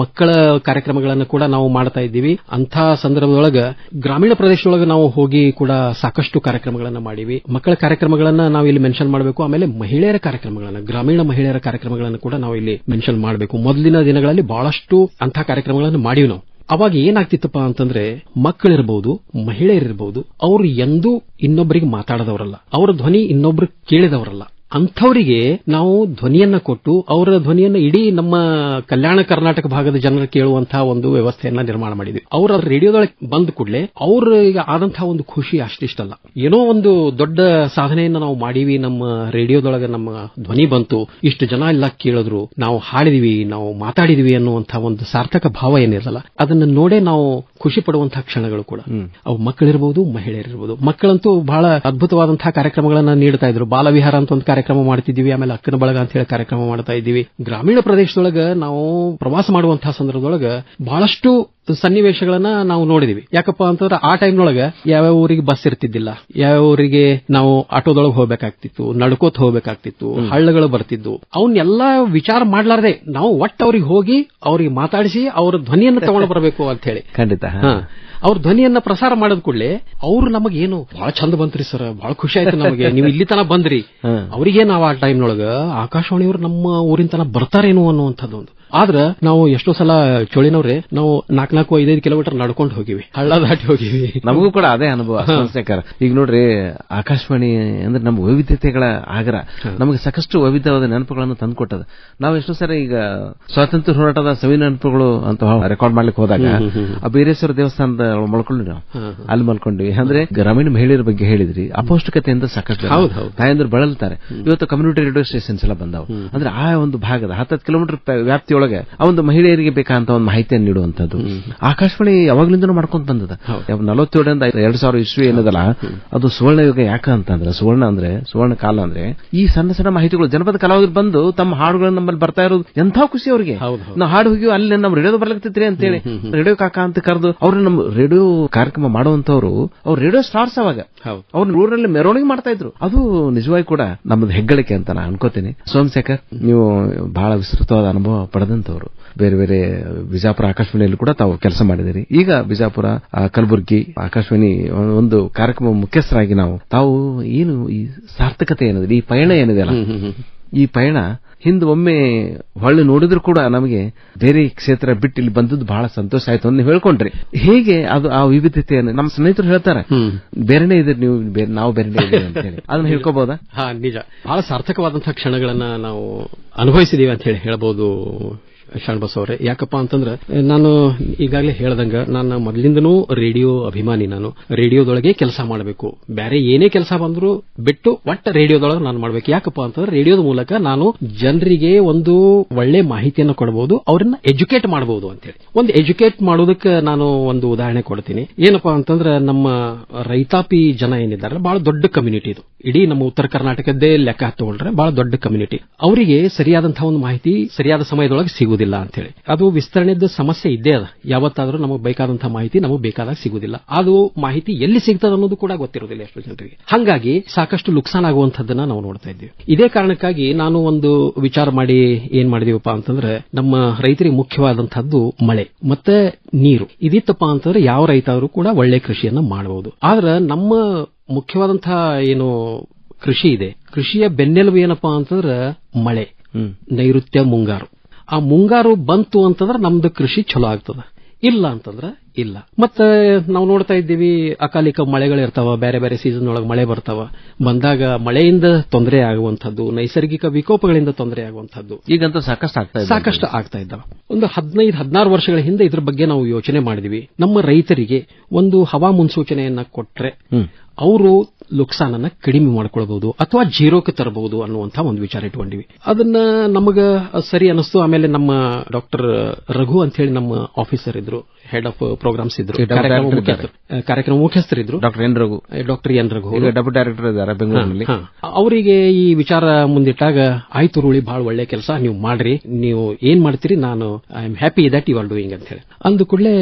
ಮಕ್ಕಳ ಕಾರ್ಯಕ್ರಮಗಳನ್ನು ಕೂಡ ನಾವು ಮಾಡ್ತಾ ಇದ್ದೀವಿ. ಅಂಥ ಸಂದರ್ಭದೊಳಗ ಗ್ರಾಮೀಣ ಪ್ರದೇಶದೊಳಗೆ ನಾವು ಹೋಗಿ ಕೂಡ ಸಾಕಷ್ಟು ಕಾರ್ಯಕ್ರಮಗಳನ್ನ ಮಾಡಿವಿ. ಮಕ್ಕಳ ಕಾರ್ಯಕ್ರಮಗಳನ್ನ ನಾವು ಇಲ್ಲಿ ಮೆನ್ಷನ್ ಮಾಡಬೇಕು. ಆಮೇಲೆ ಮಹಿಳೆಯರ ಕಾರ್ಯಕ್ರಮಗಳನ್ನ, ಗ್ರಾಮೀಣ ಮಹಿಳೆಯರ ಕಾರ್ಯಕ್ರಮಗಳನ್ನು ಕೂಡ ನಾವು ಇಲ್ಲಿ ಮೆನ್ಷನ್ ಮಾಡಬೇಕು. ಮೊದಲಿನ ದಿನಗಳಲ್ಲಿ ಬಹಳಷ್ಟು ಅಂಥ ಕಾರ್ಯಕ್ರಮಗಳನ್ನು ಮಾಡಿವಿ ನಾವು. ಅವಾಗ ಏನಾಗ್ತಿತ್ತಪ್ಪ ಅಂತಂದ್ರೆ, ಮಕ್ಕಳಿರಬಹುದು, ಮಹಿಳೆಯರಿರಬಹುದು, ಅವರು ಎಂದೂ ಇನ್ನೊಬ್ಬರಿಗೆ ಮಾತಾಡದವರಲ್ಲ, ಅವರ ಧ್ವನಿ ಇನ್ನೊಬ್ರು ಕೇಳಿದವರಲ್ಲ. ಅಂಥವರಿಗೆ ನಾವು ಧ್ವನಿಯನ್ನ ಕೊಟ್ಟು ಅವರ ಧ್ವನಿಯನ್ನ ಇಡೀ ನಮ್ಮ ಕಲ್ಯಾಣ ಕರ್ನಾಟಕ ಭಾಗದ ಜನರು ಕೇಳುವಂತಹ ಒಂದು ವ್ಯವಸ್ಥೆಯನ್ನ ನಿರ್ಮಾಣ ಮಾಡಿದ್ವಿ. ಅವರ ರೇಡಿಯೋದೊಳಗೆ ಬಂದ ಕೂಡಲೇ ಅವ್ರಿಗೆ ಆದಂತಹ ಒಂದು ಖುಷಿ ಅಷ್ಟಿಷ್ಟಲ್ಲ, ಏನೋ ಒಂದು ದೊಡ್ಡ ಸಾಧನೆಯನ್ನ ನಾವು ಮಾಡೀವಿ, ನಮ್ಮ ರೇಡಿಯೋದೊಳಗೆ ನಮ್ಮ ಧ್ವನಿ ಬಂತು, ಇಷ್ಟು ಜನ ಎಲ್ಲ ಕೇಳಿದ್ರು, ನಾವು ಹಾಡಿದ್ವಿ, ನಾವು ಮಾತಾಡಿದ್ವಿ ಅನ್ನುವಂತಹ ಒಂದು ಸಾರ್ಥಕ ಭಾವ ಏನಿರಲ್ಲ, ಅದನ್ನ ನೋಡೇ ನಾವು ಖುಷಿ ಪಡುವಂತಹ ಕ್ಷಣಗಳು ಕೂಡ. ಅವು ಮಕ್ಕಳಿರಬಹುದು, ಮಹಿಳೆಯರಿರಬಹುದು. ಮಕ್ಕಳಂತೂ ಬಹಳ ಅದ್ಭುತವಾದಂತಹ ಕಾರ್ಯಕ್ರಮಗಳನ್ನ ನೀಡ್ತಾ ಇದ್ರು. ಬಾಲವಿಹಾರ ಅಂತ ಒಂದು ಕಾರ್ಯಕ್ರಮ ಮಾಡ್ತಿದ್ದೀವಿ, ಆಮೇಲೆ ಅಕ್ಕನ ಬಳಗ ಅಂತ ಹೇಳಿ ಕಾರ್ಯಕ್ರಮ ಮಾಡ್ತಾ ಇದ್ದೀವಿ. ಗ್ರಾಮೀಣ ಪ್ರದೇಶದೊಳಗ ನಾವು ಪ್ರವಾಸ ಮಾಡುವಂತಹ ಸಂದರ್ಭದೊಳಗ ಬಹಳಷ್ಟು ಸನ್ನಿವೇಶಗಳನ್ನ ನಾವು ನೋಡಿದೀವಿ. ಯಾಕಪ್ಪ ಅಂತಂದ್ರೆ ಆ ಟೈಮ್ನೊಳಗೆ ಯಾವ್ಯಾವ ಊರಿಗೆ ಬಸ್ ಇರ್ತಿದ್ದಿಲ್ಲ, ಯಾವ ಊರಿಗೆ ನಾವು ಆಟೋದೊಳಗೆ ಹೋಗ್ಬೇಕಾಗ್ತಿತ್ತು, ನಡ್ಕೋತ ಹೋಗ್ಬೇಕಾಗ್ತಿತ್ತು, ಹಳ್ಳಗಳು ಬರ್ತಿದ್ವು. ಅವನ್ನೆಲ್ಲಾ ವಿಚಾರ ಮಾಡ್ಲಾರ್ದೆ ನಾವು ಒಟ್ಟು ಅವ್ರಿಗೆ ಹೋಗಿ ಅವ್ರಿಗೆ ಮಾತಾಡಿಸಿ ಅವ್ರ ಧ್ವನಿಯನ್ನು ತಗೊಂಡು ಬರಬೇಕು ಅಂತ ಹೇಳಿ ಖಂಡಿತ ಅವ್ರ ಧ್ವನಿಯನ್ನ ಪ್ರಸಾರ ಮಾಡಿದ ಕೂಡಲೇ ಅವ್ರು ನಮಗೇನು ಬಹಳ ಚಂದ ಬಂತ್ರಿ ಸರ್, ಬಹಳ ಖುಷಿ ಆಯ್ತು ನಮಗೆ, ನೀವು ಇಲ್ಲಿ ತನ ಬಂದ್ರಿ. ಅವರಿಗೆ ನಾವು ಆ ಟೈಮ್ನೊಳಗ ಆಕಾಶವಾಣಿಯವರು ನಮ್ಮ ಊರಿನ ತನ ಬರ್ತಾರೇನೋ ಅನ್ನುವಂಥದ್ದೊಂದು. ಆದ್ರ ನಾವು ಎಷ್ಟೋ ಸಲ ಚೋಳಿನವ್ರೆ ನಾವು 4-5 ಕಿಲೋಮೀಟರ್ ನಡ್ಕೊಂಡು ಹೋಗಿವಿ, ಹಳ್ಳ ದಾಟಿ ಹೋಗಿವಿ. ನಮಗೂ ಕೂಡ ಅದೇ ಅನುಭವ ಸೋಮಶೇಖರ್. ಈಗ ನೋಡ್ರಿ, ಆಕಾಶವಾಣಿ ಅಂದ್ರೆ ನಮ್ಮ ವೈವಿಧ್ಯತೆಗಳ ಆಗರ, ನಮಗೆ ಸಾಕಷ್ಟು ವೈವಿಧ್ಯವಾದ ನೆನಪುಗಳನ್ನು ತಂದುಕೊಟ್ಟದ. ನಾವು ಎಷ್ಟೋ ಸರಿ ಈಗ ಸ್ವಾತಂತ್ರ್ಯ ಹೋರಾಟದ ಸವಿ ನೆನಪುಗಳು ಅಂತ ರೆಕಾರ್ಡ್ ಮಾಡ್ಲಿಕ್ಕೆ ಹೋದಾಗ ಆ ಬೀರೇಶ್ವರ ದೇವಸ್ಥಾನದ ಮಲ್ಕೊಂಡ್ವಿ, ನಾವು ಅಲ್ಲಿ ಮಲ್ಕೊಂಡ್ವಿ. ಅಂದ್ರೆ ಗ್ರಾಮೀಣ ಮಹಿಳೆಯರ ಬಗ್ಗೆ ಹೇಳಿದ್ರಿ, ಅಪೌಷ್ಟಿಕತೆಯಿಂದ ಸಾಕಷ್ಟು ತಾಯಂದ್ರು ಬಳಲ್ತಾರೆ. ಇವತ್ತು ಕಮ್ಯುನಿಟಿ ರೇಡಿಯೋ ಸ್ಟೇಷನ್ಸ್ ಎಲ್ಲ ಬಂದಾವು. ಅಂದ್ರೆ ಆ ಒಂದು ಭಾಗದ 10 ಕಿಲೋಮೀಟರ್ ವ್ಯಾಪ್ತಿಯೊಳಗೆ ಆ ಒಂದು ಮಹಿಳೆಯರಿಗೆ ಬೇಕಾದಂತ ಒಂದು ಮಾಹಿತಿಯನ್ನು ನೀಡುವಂತದ್ದು ಆಕಾಶವಾಣಿ ಯಾವಾಗ್ಲಿಂದನೂ ಮಾಡ್ಕೊಂತ ಬಂದದ. 47ರಿಂದ 2000 ಇಸ್ವಿ ಏನದಲ್ಲ, ಅದು ಸುವರ್ಣ ಯುಗ. ಯಾಕ ಅಂತಂದ್ರೆ ಸುವರ್ಣ ಕಾಲ ಅಂದ್ರೆ ಈ ಸಣ್ಣ ಸಣ್ಣ ಮಾಹಿತಿಗಳು ಜನಪದ ಕಲಾವಿದರು ಬಂದು ತಮ್ಮ ಹಾಡುಗಳನ್ನು ನಮ್ಮಲ್ಲಿ ಬರ್ತಾ ಇರೋದು ಎಂಥ ಖುಷಿ ಅವ್ರಿಗೆ. ನಾವು ಹಾಡು ಹೋಗಿ ಅಲ್ಲಿ ನಮ್ಮ ರೇಡಿಯೋ ಬರ್ಲಕ್ತಿದ್ರಿ ಅಂತೇಳಿ ರೇಡಿಯೋ ಕಾಕ ಅಂತ ಕರೆದು ಅವ್ರು ನಮ್ಮ ರೇಡಿಯೋ ಕಾರ್ಯಕ್ರಮ ಮಾಡುವಂತವ್ರು ಅವ್ರು ರೇಡಿಯೋ ಸ್ಟಾರ್ಸ್. ಅವಾಗ ಅವ್ರ ಊರಲ್ಲಿ ಮೆರವಣಿಗೆ ಮಾಡ್ತಾ ಇದ್ರು. ಅದು ನಿಜವಾಗಿ ಕೂಡ ನಮ್ಮದು ಹೆಗ್ಗಳಿಕೆ ಅಂತ ನಾನು ಅನ್ಕೋತೀನಿ. ಸೋಮಶೇಖರ್, ನೀವು ಬಹಳ ವಿಸ್ತೃತವಾದ ಅನುಭವ ಪಡೆದಂತವ್ರು. ಬೇರೆ ಬೇರೆ ಬಿಜಾಪುರ ಆಕಾಶವಾಣಿಯಲ್ಲಿ ಕೂಡ ತಾವು ಕೆಲಸ ಮಾಡಿದಿರಿ. ಈಗ ಬಿಜಾಪುರ, ಕಲಬುರಗಿ ಆಕಾಶವಾಣಿ ಒಂದು ಕಾರ್ಯಕ್ರಮ ಮುಖ್ಯಸ್ಥರಾಗಿ ತಾವು ಏನು ಈ ಸಾರ್ಥಕತೆ ಏನಿದೆ, ಈ ಪಯಣ ಏನಿದೆ ಅಲ್ಲ, ಈ ಪಯಣ ಹಿಂದೆ ಒಮ್ಮೆ ಹೊಳ್ಳಿ ನೋಡಿದ್ರು ಕೂಡ ನಮಗೆ ಬೇರೆ ಕ್ಷೇತ್ರ ಬಿಟ್ಟು ಇಲ್ಲಿ ಬಂದದ್ದು ಬಹಳ ಸಂತೋಷ ಆಯ್ತು ಅಂತ ಹೇಳ್ಕೊಂಡ್ರಿ. ಹೇಗೆ ಅದು ಆ ವಿವಿಧತೆಯನ್ನು ನಮ್ಮ ಸ್ನೇಹಿತರು ಹೇಳ್ತಾರೆ, ಬೇರೆನೇ ಇದೆ ನೀವು, ನಾವು ಬೇರೆನೇ ಇದೆ ಅಂತ ಹೇಳಿ ಅದನ್ನ ಹೇಳ್ಕೋಬಹುದಾ? ನಿಜ, ಬಹಳ ಸಾರ್ಥಕವಾದಂತಹ ಕ್ಷಣಗಳನ್ನ ನಾವು ಅನುಭವಿಸಿದೀವಿ ಅಂತ ಹೇಳಿ ಹೇಳ್ಬಹುದು ಶರಣಬಸವ ಅವರೇ. ಯಾಕಪ್ಪ ಅಂತಂದ್ರೆ ನಾನು ಈಗಾಗಲೇ ಹೇಳ್ದಂಗ ನಾನು ಮೊದಲಿಂದನೂ ರೇಡಿಯೋ ಅಭಿಮಾನಿ. ನಾನು ರೇಡಿಯೋದೊಳಗೆ ಕೆಲಸ ಮಾಡಬೇಕು, ಬೇರೆ ಏನೇ ಕೆಲಸ ಬಂದ್ರು ಬಿಟ್ಟು ಒಟ್ಟ ರೇಡಿಯೋದೊಳಗೆ ನಾನು ಮಾಡಬೇಕು. ಯಾಕಪ್ಪ ಅಂತಂದ್ರೆ ರೇಡಿಯೋದ ಮೂಲಕ ನಾನು ಜನರಿಗೆ ಒಂದು ಒಳ್ಳೆ ಮಾಹಿತಿಯನ್ನು ಕೊಡಬಹುದು, ಅವರನ್ನ ಎಜುಕೇಟ್ ಮಾಡಬಹುದು ಅಂತೇಳಿ. ಒಂದು ಎಜುಕೇಟ್ ಮಾಡೋದಕ್ಕೆ ನಾನು ಒಂದು ಉದಾಹರಣೆ ಕೊಡ್ತೀನಿ. ಏನಪ್ಪಾ ಅಂತಂದ್ರೆ ನಮ್ಮ ರೈತಾಪಿ ಜನ ಏನಿದ್ದಾರೆ ಬಹಳ ದೊಡ್ಡ ಕಮ್ಯುನಿಟಿ ಇದು. ಇಡೀ ನಮ್ಮ ಉತ್ತರ ಕರ್ನಾಟಕದ್ದೇ ಲೆಕ್ಕ ತಗೊಂಡ್ರೆ ಬಹಳ ದೊಡ್ಡ ಕಮ್ಯುನಿಟಿ. ಅವರಿಗೆ ಸರಿಯಾದಂತಹ ಒಂದು ಮಾಹಿತಿ ಸರಿಯಾದ ಸಮಯದೊಳಗೆ ಸಿಗುವುದಿಲ್ಲ ಅಂತ ಹೇಳಿ. ಅದು ವಿಸ್ತರಣೆದ ಸಮಸ್ಯೆ ಇದ್ದೇ ಅದ. ಯಾವತ್ತಾದ್ರೂ ನಮಗೆ ಬೇಕಾದಂತಹ ಮಾಹಿತಿ ನಮಗೆ ಬೇಕಾದಾಗ ಸಿಗುವುದಿಲ್ಲ. ಅದು ಮಾಹಿತಿ ಎಲ್ಲಿ ಸಿಗ್ತದೆ ಅನ್ನೋದು ಕೂಡ ಗೊತ್ತಿರೋದಿಲ್ಲ ಎಷ್ಟೋ ಜನರಿಗೆ. ಹಾಗಾಗಿ ಸಾಕಷ್ಟು ನುಕ್ಸಾನ್ ಆಗುವಂತದ್ದನ್ನ ನಾವು ನೋಡ್ತಾ ಇದ್ದೀವಿ. ಇದೇ ಕಾರಣಕ್ಕಾಗಿ ನಾನು ಒಂದು ವಿಚಾರ ಮಾಡಿ ಏನ್ ಮಾಡಿದೀವಪ್ಪ ಅಂತಂದ್ರೆ, ನಮ್ಮ ರೈತರಿಗೆ ಮುಖ್ಯವಾದಂತಹದ್ದು ಮಳೆ ಮತ್ತೆ ನೀರು. ಇದಿತ್ತಪ್ಪ ಅಂತಂದ್ರೆ ಯಾವ ರೈತ ಅವರು ಕೂಡ ಒಳ್ಳೆ ಕೃಷಿಯನ್ನ ಮಾಡಬಹುದು. ಆದ್ರೆ ನಮ್ಮ ಮುಖ್ಯವಾದಂತಹ ಏನು ಕೃಷಿ ಇದೆ, ಕೃಷಿಯ ಬೆನ್ನೆಲುಬು ಏನಪ್ಪಾ ಅಂತಂದ್ರೆ ಮಳೆ, ನೈಋತ್ಯ ಮುಂಗಾರು. ಆ ಮುಂಗಾರು ಬಂತು ಅಂತಂದ್ರೆ ನಮ್ದು ಕೃಷಿ ಚಲೋ ಆಗ್ತದ, ಇಲ್ಲ ಅಂತಂದ್ರೆ ಇಲ್ಲ. ಮತ್ತೆ ನಾವು ನೋಡ್ತಾ ಇದ್ದೀವಿ ಅಕಾಲಿಕ ಮಳೆಗಳಿರ್ತಾವ, ಬೇರೆ ಬೇರೆ ಸೀಸನ್ ಒಳಗೆ ಮಳೆ ಬರ್ತಾವ. ಬಂದಾಗ ಮಳೆಯಿಂದ ತೊಂದರೆ ಆಗುವಂತದ್ದು, ನೈಸರ್ಗಿಕ ವಿಕೋಪಗಳಿಂದ ತೊಂದರೆ ಆಗುವಂತದ್ದು ಈಗಂತೂ ಸಾಕಷ್ಟು ಆಗ್ತಾ ಇದ್ದಾವೆ. ಒಂದು 15-16 ವರ್ಷಗಳ ಹಿಂದೆ ಇದ್ರ ಬಗ್ಗೆ ನಾವು ಯೋಚನೆ ಮಾಡಿದ್ವಿ. ನಮ್ಮ ರೈತರಿಗೆ ಒಂದು ಹವಾ ಮುನ್ಸೂಚನೆಯನ್ನ ಕೊಟ್ರೆ ಅವರು ನುಕ್ಸಾನನ್ನ ಕಡಿಮೆ ಮಾಡ್ಕೊಳ್ಬಹುದು ಅಥವಾ ಜೀರೋಕ್ಕೆ ತರಬಹುದು ಅನ್ನುವಂಥ ಒಂದು ವಿಚಾರ ಇಟ್ಕೊಂಡಿವಿ. ಅದನ್ನ ನಮಗ ಸರಿ ಅನಿಸ್ತು. ಆಮೇಲೆ ನಮ್ಮ ಡಾಕ್ಟರ್ ರಘು ಅಂತ ಹೇಳಿ ನಮ್ಮ ಆಫೀಸರ್ ಇದ್ರು, ಹೆಡ್ ಆಫ್ ಪ್ರೋಗ್ರಾಮ್ಸ್ ಇದ್ರು, ಕಾರ್ಯಕ್ರಮ ಮುಖ್ಯಸ್ಥರಿದ್ರು, doctor N Raghu deputy director ಇದ್ದಾರೆ ಬೆಂಗಳೂರಿನಲ್ಲಿ. ಅವರಿಗೆ ಈ ವಿಚಾರ ಮುಂದಿಟ್ಟಾಗ, ಆಯ್ತು ರೂಳಿ, ಬಹಳ ಒಳ್ಳೆ ಕೆಲಸ ನೀವು ಮಾಡ್ರಿ, ನೀವು ಏನ್ ಮಾಡ್ತೀರಿ, ನಾನು I am happy that you are doing ಅಂತ ಹೇಳಿ ಅಂದ ಕೂಡಲೇ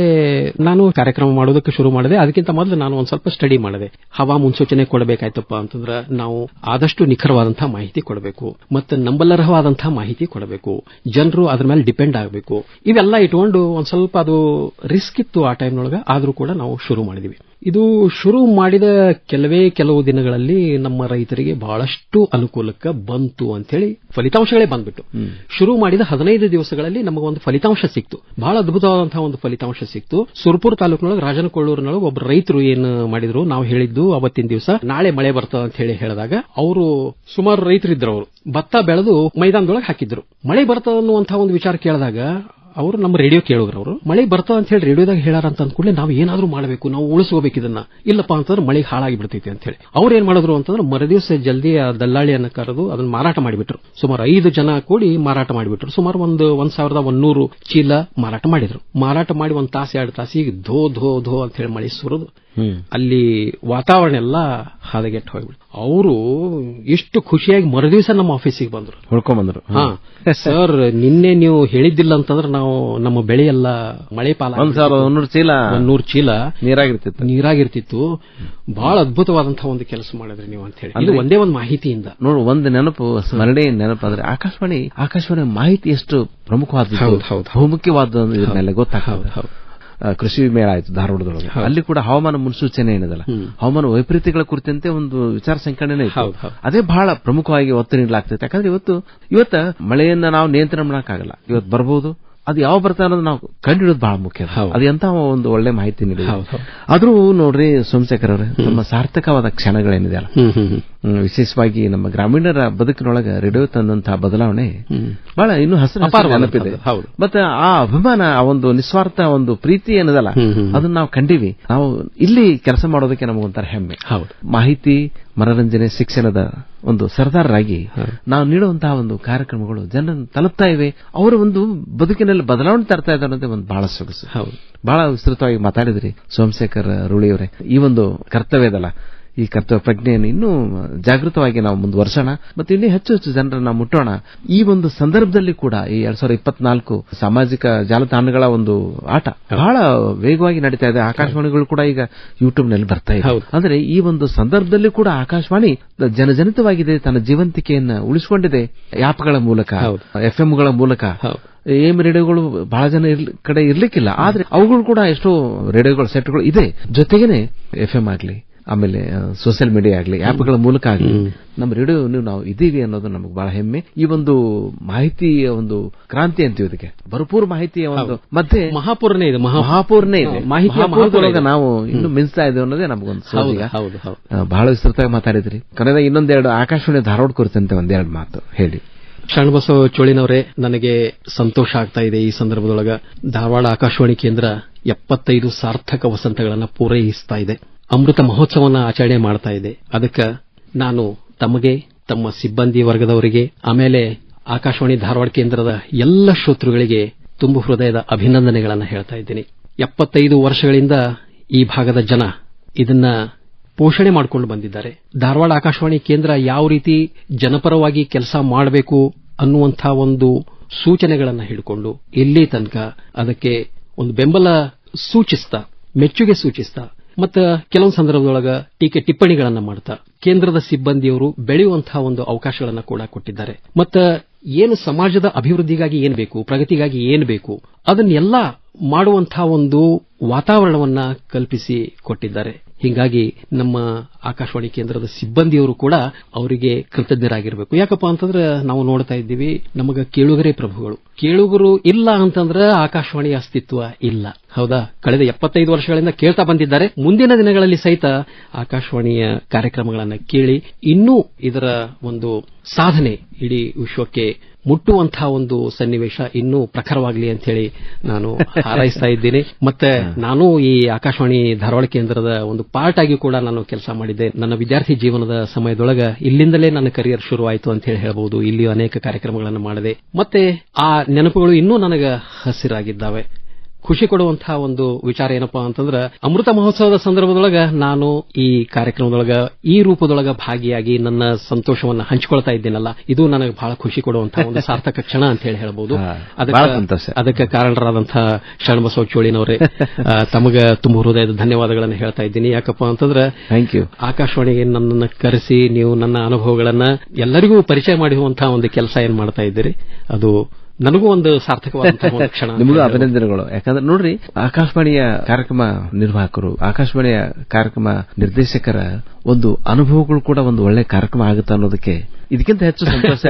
ನಾನು ಕಾರ್ಯಕ್ರಮ ಮಾಡೋದಕ್ಕೆ ಶುರು ಮಾಡಿದೆ. ಅದಕ್ಕಿಂತ ಮೊದಲು ನಾನು ಒಂದ್ ಸ್ವಲ್ಪ ಸ್ಟಡಿ ಮಾಡಿದೆ. ಹವಾ ಮುನ್ಸೂಚನೆ ಕೊಡಬೇಕಾಯ್ತಪ್ಪ ಅಂತಂದ್ರೆ ನಾವು ಆದಷ್ಟು ನಿಖರವಾದಂತಹ ಮಾಹಿತಿ ಕೊಡಬೇಕು, ಮತ್ತೆ ನಂಬಲರ್ಹವಾದಂತಹ ಮಾಹಿತಿ ಕೊಡಬೇಕು, ಜನರು ಅದ್ರ ಮೇಲೆ ಡಿಪೆಂಡ್ ಆಗಬೇಕು. ಇವೆಲ್ಲ ಇಟ್ಕೊಂಡು ಒಂದ್ ಸ್ವಲ್ಪ ಅದು ರಿಸ್ಕ್ ಇತ್ತು ಆ ಟೈಮ್ನೊಳಗ. ಆದ್ರೂ ಕೂಡ ನಾವು ಶುರು ಮಾಡಿದ್ವಿ. ಇದು ಶುರು ಮಾಡಿದ ಕೆಲವು ದಿನಗಳಲ್ಲಿ ನಮ್ಮ ರೈತರಿಗೆ ಬಹಳಷ್ಟು ಅನುಕೂಲಕ್ಕೆ ಬಂತು ಅಂತೇಳಿ ಫಲಿತಾಂಶಗಳೇ ಬಂದ್ಬಿಟ್ಟು. ಶುರು ಮಾಡಿದ 15 ದಿವಸಗಳಲ್ಲಿ ನಮಗೊಂದು ಫಲಿತಾಂಶ ಸಿಕ್ತು, ಬಹಳ ಅದ್ಭುತವಾದಂತಹ ಒಂದು ಫಲಿತಾಂಶ ಸಿಕ್ತು. ಸುರಪುರ ತಾಲೂಕಿನೊಳಗೆ ರಾಜನಕೊಳ್ಳೂರಿನೊಳಗೆ ಒಬ್ಬ ರೈತರು ಏನು ಮಾಡಿದ್ರು, ನಾವು ಹೇಳಿದ್ದು ಅವತ್ತಿನ ದಿವಸ ನಾಳೆ ಮಳೆ ಬರ್ತದೆ ಅಂತ ಹೇಳಿ ಹೇಳಿದಾಗ ಅವರು ಸುಮಾರು ರೈತರಿದ್ರು, ಅವರು ಭತ್ತ ಬೆಳೆದು ಮೈದಾನದೊಳಗೆ ಹಾಕಿದ್ರು. ಮಳೆ ಬರ್ತದೆ ಅನ್ನುವಂತಹ ಒಂದು ವಿಚಾರ ಕೇಳಿದಾಗ ಅವರು ನಮ್ಮ ರೇಡಿಯೋ ಕೇಳೋರು, ಅವರು ಮಳೆ ಬರ್ತದ ಅಂತ ಹೇಳಿ ರೇಡಿಯೋದಾಗ ಹೇಳಾರ ಅಂತ ಅಂದ್ಕೂಡಲೇ ನಾವು ಏನಾದ್ರೂ ಮಾಡಬೇಕು, ನಾವು ಉಳಿಸ್ಕೋಬೇಕು ಇದನ್ನ, ಇಲ್ಲಪ್ಪ ಅಂತಂದ್ರೆ ಮಳೆಗೆ ಹಾಳಾಗಿ ಬಿಡ್ತೈತಿ ಅಂತ ಹೇಳಿ ಅವ್ರು ಏನ್ ಮಾಡಿದ್ರು ಅಂತಂದ್ರೆ ಮರುದಿವಸ ಜಲ್ದಿ ಆ ದಲ್ಲಾಳಿಯನ್ನ ಕರೆದು ಅದನ್ನ ಮಾರಾಟ ಮಾಡಿಬಿಟ್ರು. ಸುಮಾರು 5 ಜನ ಕೂಡಿ ಮಾರಾಟ ಮಾಡಿಬಿಟ್ರು. ಸುಮಾರು 1100 ಚೀಲ ಮಾರಾಟ ಮಾಡಿದ್ರು. ಮಾರಾಟ ಮಾಡಿ 1 ತಾಸು 2 ತಾಸಿಗೆ ಧೋ ಧೋ ಧೋ ಅಂತ ಹೇಳಿ ಮಳೆ ಸುರಿದು ಅಲ್ಲಿ ವಾತಾವರಣ ಎಲ್ಲ ಹದಗೆಟ್ಟು ಹೋಗ್ಬಿಟ್ಟು ಅವರು ಎಷ್ಟು ಖುಷಿಯಾಗಿ ಮರುದಿವಸ ನಮ್ಮ ಆಫೀಸಿಗೆ ಬಂದ್ರು, ಹೊಡ್ಕೊಂಡ್ಬಂದ್ರು. ಸರ್, ನಿನ್ನೆ ನೀವು ಹೇಳಿದ್ದಿಲ್ಲ ಅಂತಂದ್ರೆ ನಾವು ನಾವು ನಮ್ಮ ಬೆಳೆ ಎಲ್ಲ ಮಳೆ ಪಾಲ 1100 ಚೀಲ 100 ಚೀಲ ನೀರಾಗಿರ್ತಿತ್ತು. ಬಹಳ ಅದ್ಭುತವಾದಂತಹ ಒಂದು ಕೆಲಸ ಮಾಡಿದ್ರಿ ನೀವು ಅಂತ ಹೇಳಿ. ಇದು ಒಂದೇ ಒಂದು ಮಾಹಿತಿಯಿಂದ ನೋಡು, ಒಂದು ನೆನಪು ಸ್ಮರಣೆ ನೆನಪು ಅಂದ್ರೆ ಆಕಾಶವಾಣಿ ಮಾಹಿತಿ ಎಷ್ಟು ಪ್ರಮುಖವಾದದ್ದು, ಬಹುಮುಖ್ಯವಾದ ಇದನ್ನೆಲ್ಲ ಗೊತ್ತಾಗ್ತದೆ. ಕೃಷಿ ಮೇಳ ಆಯ್ತು ಧಾರವಾಡದೊಳಗೆ, ಅಲ್ಲಿ ಕೂಡ ಹವಾಮಾನ ಮುನ್ಸೂಚನೆ ಏನಿದಲ್ಲ, ಹವಾಮಾನ ವೈಪರೀತ್ಯಗಳ ಕುರಿತಂತೆ ಒಂದು ವಿಚಾರ ಸಂಕಿರಣೆ ಇತ್ತು. ಅದೇ ಬಹಳ ಪ್ರಮುಖವಾಗಿ ಒತ್ತು ನೀಡಲಾಗ್ತೈತೆ. ಯಾಕಂದ್ರೆ ಇವತ್ತ ಮಳೆಯನ್ನ ನಾವು ನಿಯಂತ್ರಣ ಮಾಡಕ್ಕಾಗಲ್ಲ, ಇವತ್ತು ಬರಬಹುದು, ಅದು ಯಾವ ಬರ್ತಾ ಅನ್ನೋದು ನಾವು ಕಂಡುಹಿಡಿಯೋದು ಬಹಳ ಮುಖ್ಯ. ಅದು ಎಂತ ಒಂದು ಒಳ್ಳೆ ಮಾಹಿತಿ ನೀಡಿದೆ. ಆದ್ರೂ ನೋಡ್ರಿ ಸೋಮಶೇಖರ್ ಅವರೇ, ನಮ್ಮ ಸಾರ್ಥಕವಾದ ಕ್ಷಣಗಳೇನಿದೆಯಲ್ಲ, ವಿಶೇಷವಾಗಿ ನಮ್ಮ ಗ್ರಾಮೀಣರ ಬದುಕಿನೊಳಗೆ ರೇಡಿಯೋ ತಂದಂತಹ ಬದಲಾವಣೆ ಬಹಳ ಇನ್ನೂ ಹಸಿರು ನೆನಪಿದೆ. ಮತ್ತೆ ಆ ಅಭಿಮಾನ, ಆ ಒಂದು ನಿಸ್ವಾರ್ಥ ಒಂದು ಪ್ರೀತಿ ಏನದಲ್ಲ, ಅದನ್ನ ನಾವು ಕಂಡಿವಿ. ನಾವು ಇಲ್ಲಿ ಕೆಲಸ ಮಾಡೋದಕ್ಕೆ ನಮಗೊಂಥರ ಹೆಮ್ಮೆ. ಮಾಹಿತಿ, ಮನರಂಜನೆ, ಶಿಕ್ಷಣದ ಒಂದು ಸರ್ದಾರರಾಗಿ ನಾವು ನೀಡುವಂತಹ ಒಂದು ಕಾರ್ಯಕ್ರಮಗಳು ಜನರನ್ನು ತಲುಪ್ತಾ ಇವೆ. ಅವರ ಒಂದು ಬದುಕಿನಲ್ಲಿ ಬದಲಾವಣೆ ತರ್ತಾ ಇದೆ ಅನ್ನೋದೇ ಒಂದು ಬಹಳ ಸೊಗಸು. ಬಹಳ ವಿಸ್ತೃತವಾಗಿ ಮಾತಾಡಿದ್ರಿ ಸೋಮಶೇಖರ್ ರೂಳಿಯವರೇ. ಈ ಒಂದು ಕರ್ತವ್ಯ ಇದಲ್ಲ, ಈ ಕರ್ತವ್ಯ ಪ್ರಜ್ಞೆಯನ್ನು ಇನ್ನೂ ಜಾಗೃತವಾಗಿ ನಾವು ಮುಂದುವರ್ಸೋಣ ಮತ್ತು ಇನ್ನೂ ಹೆಚ್ಚು ಜನರನ್ನ ಮುಟ್ಟೋಣ. ಈ ಒಂದು ಸಂದರ್ಭದಲ್ಲಿ ಕೂಡ ಈ 2024 ಸಾಮಾಜಿಕ ಜಾಲತಾಣಗಳ ಒಂದು ಆಟ ಬಹಳ ವೇಗವಾಗಿ ನಡೀತಾ ಇದೆ. ಆಕಾಶವಾಣಿಗಳು ಕೂಡ ಈಗ ಯೂಟ್ಯೂಬ್ನಲ್ಲಿ ಬರ್ತಾ ಇದೆ. ಅಂದ್ರೆ ಈ ಒಂದು ಸಂದರ್ಭದಲ್ಲಿ ಕೂಡ ಆಕಾಶವಾಣಿ ಜನಜನಿತವಾಗಿದೆ, ತನ್ನ ಜೀವಂತಿಕೆಯನ್ನು ಉಳಿಸಿಕೊಂಡಿದೆ. ಆಪ್ಗಳ ಮೂಲಕ, ಎಫ್ಎಂಗಳ ಮೂಲಕ. AM ರೇಡಿಯೋಗಳು ಬಹಳ ಜನ ಕಡೆ ಇರ್ಲಿಕ್ಕಿಲ್ಲ, ಆದ್ರೆ ಅವುಗಳು ಕೂಡ ಎಷ್ಟೋ ರೇಡಿಯೋಗಳ ಸೆಟ್ಗಳು ಇದೆ. ಜೊತೆಗೇನೆ FM ಆಗ್ಲಿ, ಆಮೇಲೆ ಸೋಷಿಯಲ್ ಮೀಡಿಯಾ ಆಗಲಿ, ಆಪ್ಗಳ ಮೂಲಕ ಆಗಲಿ ನಮ್ಮ ರೇಡಿಯೋ ನಾವು ಇದೀವಿ ಅನ್ನೋದು ನಮಗೆ ಬಹಳ ಹೆಮ್ಮೆ. ಈ ಒಂದು ಮಾಹಿತಿಯ ಒಂದು ಕ್ರಾಂತಿ ಅಂತೀವಿ, ಇದಕ್ಕೆ ಭರಪೂರ್ ಮಾಹಿತಿಯ ಒಂದು ಮಧ್ಯೆ ಮಹಾಪೂರ್ಣೆ ಇದೆ. ಮಾಹಿತಿಯೊಳಗೆ ನಾವು ಇನ್ನು ಮಿಂಚ್ತಾ ಇದ್ದೇವೆ ಅನ್ನೋದೇ ನಮಗೊಂದು ಸೋಜಿಗ. ಬಹಳ ವಿಸ್ತೃತವಾಗಿ ಮಾತಾಡಿದ್ರಿ. ಕೊನೆಯದಾಗ ಇನ್ನೊಂದೆರಡು ಆಕಾಶವಾಣಿ ಧಾರವಾಡ ಕುರಿತಂತೆ ಒಂದೆರಡು ಮಾತು ಹೇಳಿ. ಶರಣಬಸವ ಚೋಳಿನವರೇ, ನನಗೆ ಸಂತೋಷ ಆಗ್ತಾ ಇದೆ ಈ ಸಂದರ್ಭದೊಳಗ ಧಾರವಾಡ ಆಕಾಶವಾಣಿ ಕೇಂದ್ರ 75 ಸಾರ್ಥಕ ವಸಂತಗಳನ್ನು ಪೂರೈಸ್ತಾ ಇದೆ, ಅಮೃತ ಮಹೋತ್ಸವವನ್ನು ಆಚರಣೆ ಮಾಡ್ತಾ ಇದೆ. ಅದಕ್ಕೆ ನಾನು ತಮಗೆ, ತಮ್ಮ ಸಿಬ್ಬಂದಿ ವರ್ಗದವರಿಗೆ, ಆಮೇಲೆ ಆಕಾಶವಾಣಿ ಧಾರವಾಡ ಕೇಂದ್ರದ ಎಲ್ಲ ಶ್ರೋತೃಗಳಿಗೆ ತುಂಬು ಹೃದಯದ ಅಭಿನಂದನೆಗಳನ್ನು ಹೇಳ್ತಾ ಇದ್ದೀನಿ. 75 ವರ್ಷಗಳಿಂದ ಈ ಭಾಗದ ಜನ ಇದನ್ನ ಪೋಷಣೆ ಮಾಡಿಕೊಂಡು ಬಂದಿದ್ದಾರೆ. ಧಾರವಾಡ ಆಕಾಶವಾಣಿ ಕೇಂದ್ರ ಯಾವ ರೀತಿ ಜನಪರವಾಗಿ ಕೆಲಸ ಮಾಡಬೇಕು ಅನ್ನುವಂಥ ಒಂದು ಸೂಚನೆಗಳನ್ನು ಹಿಡ್ಕೊಂಡು ಇಲ್ಲಿ ತನಕ ಅದಕ್ಕೆ ಒಂದು ಬೆಂಬಲ ಸೂಚಿಸ್ತಾ, ಮೆಚ್ಚುಗೆ ಸೂಚಿಸ್ತಾ, ಮತ್ತು ಕೆಲವೊಂದು ಸಂದರ್ಭದೊಳಗ ಟೀಕೆ ಟಿಪ್ಪಣಿಗಳನ್ನು ಮಾಡ್ತಾ ಕೇಂದ್ರದ ಸಿಬ್ಬಂದಿಯವರು ಬೆಳೆಯುವಂತಹ ಒಂದು ಅವಕಾಶಗಳನ್ನು ಕೂಡ ಕೊಟ್ಟಿದ್ದಾರೆ. ಮತ್ತು ಏನು ಸಮಾಜದ ಅಭಿವೃದ್ಧಿಗಾಗಿ ಏನು ಬೇಕು, ಪ್ರಗತಿಗಾಗಿ ಏನು ಬೇಕು, ಅದನ್ನೆಲ್ಲ ಮಾಡುವಂತಹ ಒಂದು ವಾತಾವರಣವನ್ನ ಕಲ್ಪಿಸಿ ಕೊಟ್ಟಿದ್ದಾರೆ. ಹೀಗಾಗಿ ನಮ್ಮ ಆಕಾಶವಾಣಿ ಕೇಂದ್ರದ ಸಿಬ್ಬಂದಿಯವರು ಕೂಡ ಅವರಿಗೆ ಕೃತಜ್ಞರಾಗಿರಬೇಕು. ಯಾಕಪ್ಪ ಅಂತಂದ್ರೆ ನಾವು ನೋಡ್ತಾ ಇದ್ದೀವಿ, ನಮಗ ಕೇಳುಗರೇ ಪ್ರಭುಗಳು. ಕೇಳುಗರು ಇಲ್ಲ ಅಂತಂದ್ರೆ ಆಕಾಶವಾಣಿಯ ಅಸ್ತಿತ್ವ ಇಲ್ಲ. ಹೌದಾ? ಕಳೆದ 75 ವರ್ಷಗಳಿಂದ ಕೇಳ್ತಾ ಬಂದಿದ್ದಾರೆ. ಮುಂದಿನ ದಿನಗಳಲ್ಲಿ ಸಹಿತ ಆಕಾಶವಾಣಿಯ ಕಾರ್ಯಕ್ರಮಗಳನ್ನು ಕೇಳಿ ಇನ್ನೂ ಇದರ ಒಂದು ಸಾಧನೆ ಇಡೀ ವಿಶ್ವಕ್ಕೆ ಮುಟ್ಟುವಂತಹ ಒಂದು ಸನ್ನಿವೇಶ ಇನ್ನೂ ಪ್ರಖರವಾಗಲಿ ಅಂತ ಹೇಳಿ ನಾನು ಹಾರೈಸ್ತಾ ಇದ್ದೀನಿ. ಮತ್ತೆ ನಾನು ಈ ಆಕಾಶವಾಣಿ ಧಾರವಾಡ ಕೇಂದ್ರದ ಒಂದು ಪಾರ್ಟ್ ಆಗಿ ಕೂಡ ನಾನು ಕೆಲಸ ಮಾಡಿದ್ದೆ. ನನ್ನ ವಿದ್ಯಾರ್ಥಿ ಜೀವನದ ಸಮಯದೊಳಗ ಇಲ್ಲಿಂದಲೇ ನನ್ನ ಕರಿಯರ್ ಶುರುವಾಯಿತು ಅಂತ ಹೇಳಿ ಹೇಳಬಹುದು. ಇಲ್ಲಿ ಅನೇಕ ಕಾರ್ಯಕ್ರಮಗಳನ್ನು ಮಾಡಿದೆ. ಮತ್ತೆ ಆ ನೆನಪುಗಳು ಇನ್ನೂ ನನಗೆ ಹಸಿರಾಗಿದ್ದಾವೆ. ಖುಷಿ ಕೊಡುವಂತಹ ಒಂದು ವಿಚಾರ ಏನಪ್ಪಾ ಅಂತಂದ್ರೆ, ಅಮೃತ ಮಹೋತ್ಸವದ ಸಂದರ್ಭದೊಳಗ ನಾನು ಈ ಕಾರ್ಯಕ್ರಮದೊಳಗ ಈ ರೂಪದೊಳಗ ಭಾಗಿಯಾಗಿ ನನ್ನ ಸಂತೋಷವನ್ನು ಹಂಚಿಕೊಳ್ತಾ ಇದ್ದೇನಲ್ಲ, ಇದು ನನಗೆ ಬಹಳ ಖುಷಿ ಕೊಡುವಂತಹ ಒಂದು ಸಾರ್ಥಕ ಕ್ಷಣ ಅಂತ ಹೇಳಿ ಹೇಳಬಹುದು. ಅದಕ್ಕೆ ಕಾರಣರಾದಂತಹ ಶರಣಬಸವ ಚೋಳಿನವರೇ, ತಮಗ ತುಂಬ ಹೃದಯದ ಧನ್ಯವಾದಗಳನ್ನು ಹೇಳ್ತಾ ಇದ್ದೀನಿ. ಯಾಕಪ್ಪ ಅಂತಂದ್ರೆ ಆಕಾಶವಾಣಿಗೆ ನನ್ನನ್ನು ಕರೆಸಿ ನೀವು ನನ್ನ ಅನುಭವಗಳನ್ನ ಎಲ್ಲರಿಗೂ ಪರಿಚಯ ಮಾಡುವಂತಹ ಒಂದು ಕೆಲಸ ಏನ್ ಮಾಡ್ತಾ ಇದ್ದೀರಿ, ಅದು ನನಗೂ ಒಂದು ಸಾರ್ಥಕವಾದಂತಹ ಕ್ಷಣ. ನಿಮಗೂ ಅಭಿನಂದನೆಗಳು. ಯಾಕಂದ್ರೆ ನೋಡ್ರಿ, ಆಕಾಶವಾಣಿಯ ಕಾರ್ಯಕ್ರಮ ನಿರ್ವಾಹಕರು, ಆಕಾಶವಾಣಿಯ ಕಾರ್ಯಕ್ರಮ ನಿರ್ದೇಶಕರ ಒಂದು ಅನುಭವಗಳು ಕೂಡ ಒಂದು ಒಳ್ಳೆ ಕಾರ್ಯಕ್ರಮ ಆಗುತ್ತೆ ಅನ್ನೋದಕ್ಕೆ ಇದಕ್ಕಿಂತ ಹೆಚ್ಚು ಸಂತೋಷ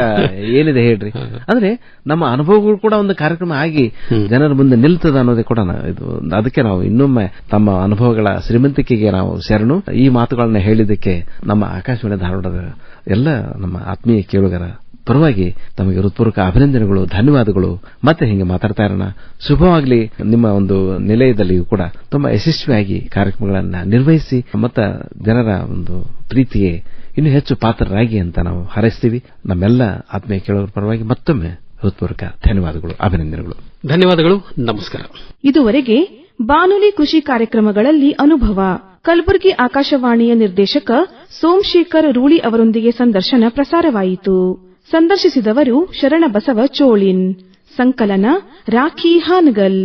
ಏನಿದೆ ಹೇಳ್ರಿ. ಅಂದ್ರೆ ನಮ್ಮ ಅನುಭವಗಳು ಕೂಡ ಒಂದು ಕಾರ್ಯಕ್ರಮ ಆಗಿ ಜನರ ಮುಂದೆ ನಿಲ್ತದ ಅನ್ನೋದೇ ಕೂಡ ಇದು. ಅದಕ್ಕೆ ನಾವು ಇನ್ನೊಮ್ಮೆ ತಮ್ಮ ಅನುಭವಗಳ ಶ್ರೀಮಂತಿಕೆಗೆ ನಾವು ಶರಣು. ಈ ಮಾತುಗಳನ್ನ ಹೇಳಿದ್ದಕ್ಕೆ ನಮ್ಮ ಆಕಾಶವಾಣಿ ಧಾರವಾಡದ ಎಲ್ಲ ನಮ್ಮ ಆತ್ಮೀಯ ಕೇಳುಗರ ಪರವಾಗಿ ತಮಗೆ ಹೃತ್ಪೂರ್ವಕ ಅಭಿನಂದನೆಗಳು, ಧನ್ಯವಾದಗಳು. ಮತ್ತೆ ಹಿಂಗೆ ಮಾತಾಡ್ತಾ ಇರೋಣ. ಶುಭವಾಗಲಿ. ನಿಮ್ಮ ಒಂದು ನಿಲಯದಲ್ಲಿಯೂ ಕೂಡ ತುಂಬಾ ಯಶಸ್ವಿಯಾಗಿ ಕಾರ್ಯಕ್ರಮಗಳನ್ನು ನಿರ್ವಹಿಸಿ ಮತ್ತು ಜನರ ಒಂದು ಪ್ರೀತಿಗೆ ಇನ್ನೂ ಹೆಚ್ಚು ಪಾತ್ರರಾಗಿ ಅಂತ ನಾವು ಹಾರೈಸ್ತೀವಿ. ನಮ್ಮೆಲ್ಲ ಆತ್ಮೀಯ ಕೇಳುಗರ ಪರವಾಗಿ ಮತ್ತೊಮ್ಮೆ ಹೃತ್ಪೂರ್ವಕ ಧನ್ಯವಾದಗಳು, ಅಭಿನಂದನೆಗಳು. ಧನ್ಯವಾದಗಳು. ನಮಸ್ಕಾರ. ಇದುವರೆಗೆ ಬಾನುಲಿ ಕೃಷಿ ಕಾರ್ಯಕ್ರಮಗಳಲ್ಲಿ ಅನುಭವ, ಕಲಬುರಗಿ ಆಕಾಶವಾಣಿಯ ನಿರ್ದೇಶಕ ಸೋಮಶೇಖರ್ ರೂಳಿ ಅವರೊಂದಿಗೆ ಸಂದರ್ಶನ ಪ್ರಸಾರವಾಯಿತು. ಸಂದರ್ಶಿಸಿದವರು ಶರಣಬಸವ ಚೋಳಿನ್. ಸಂಕಲನ ರಾಖಿ ಹಾನಗಲ್.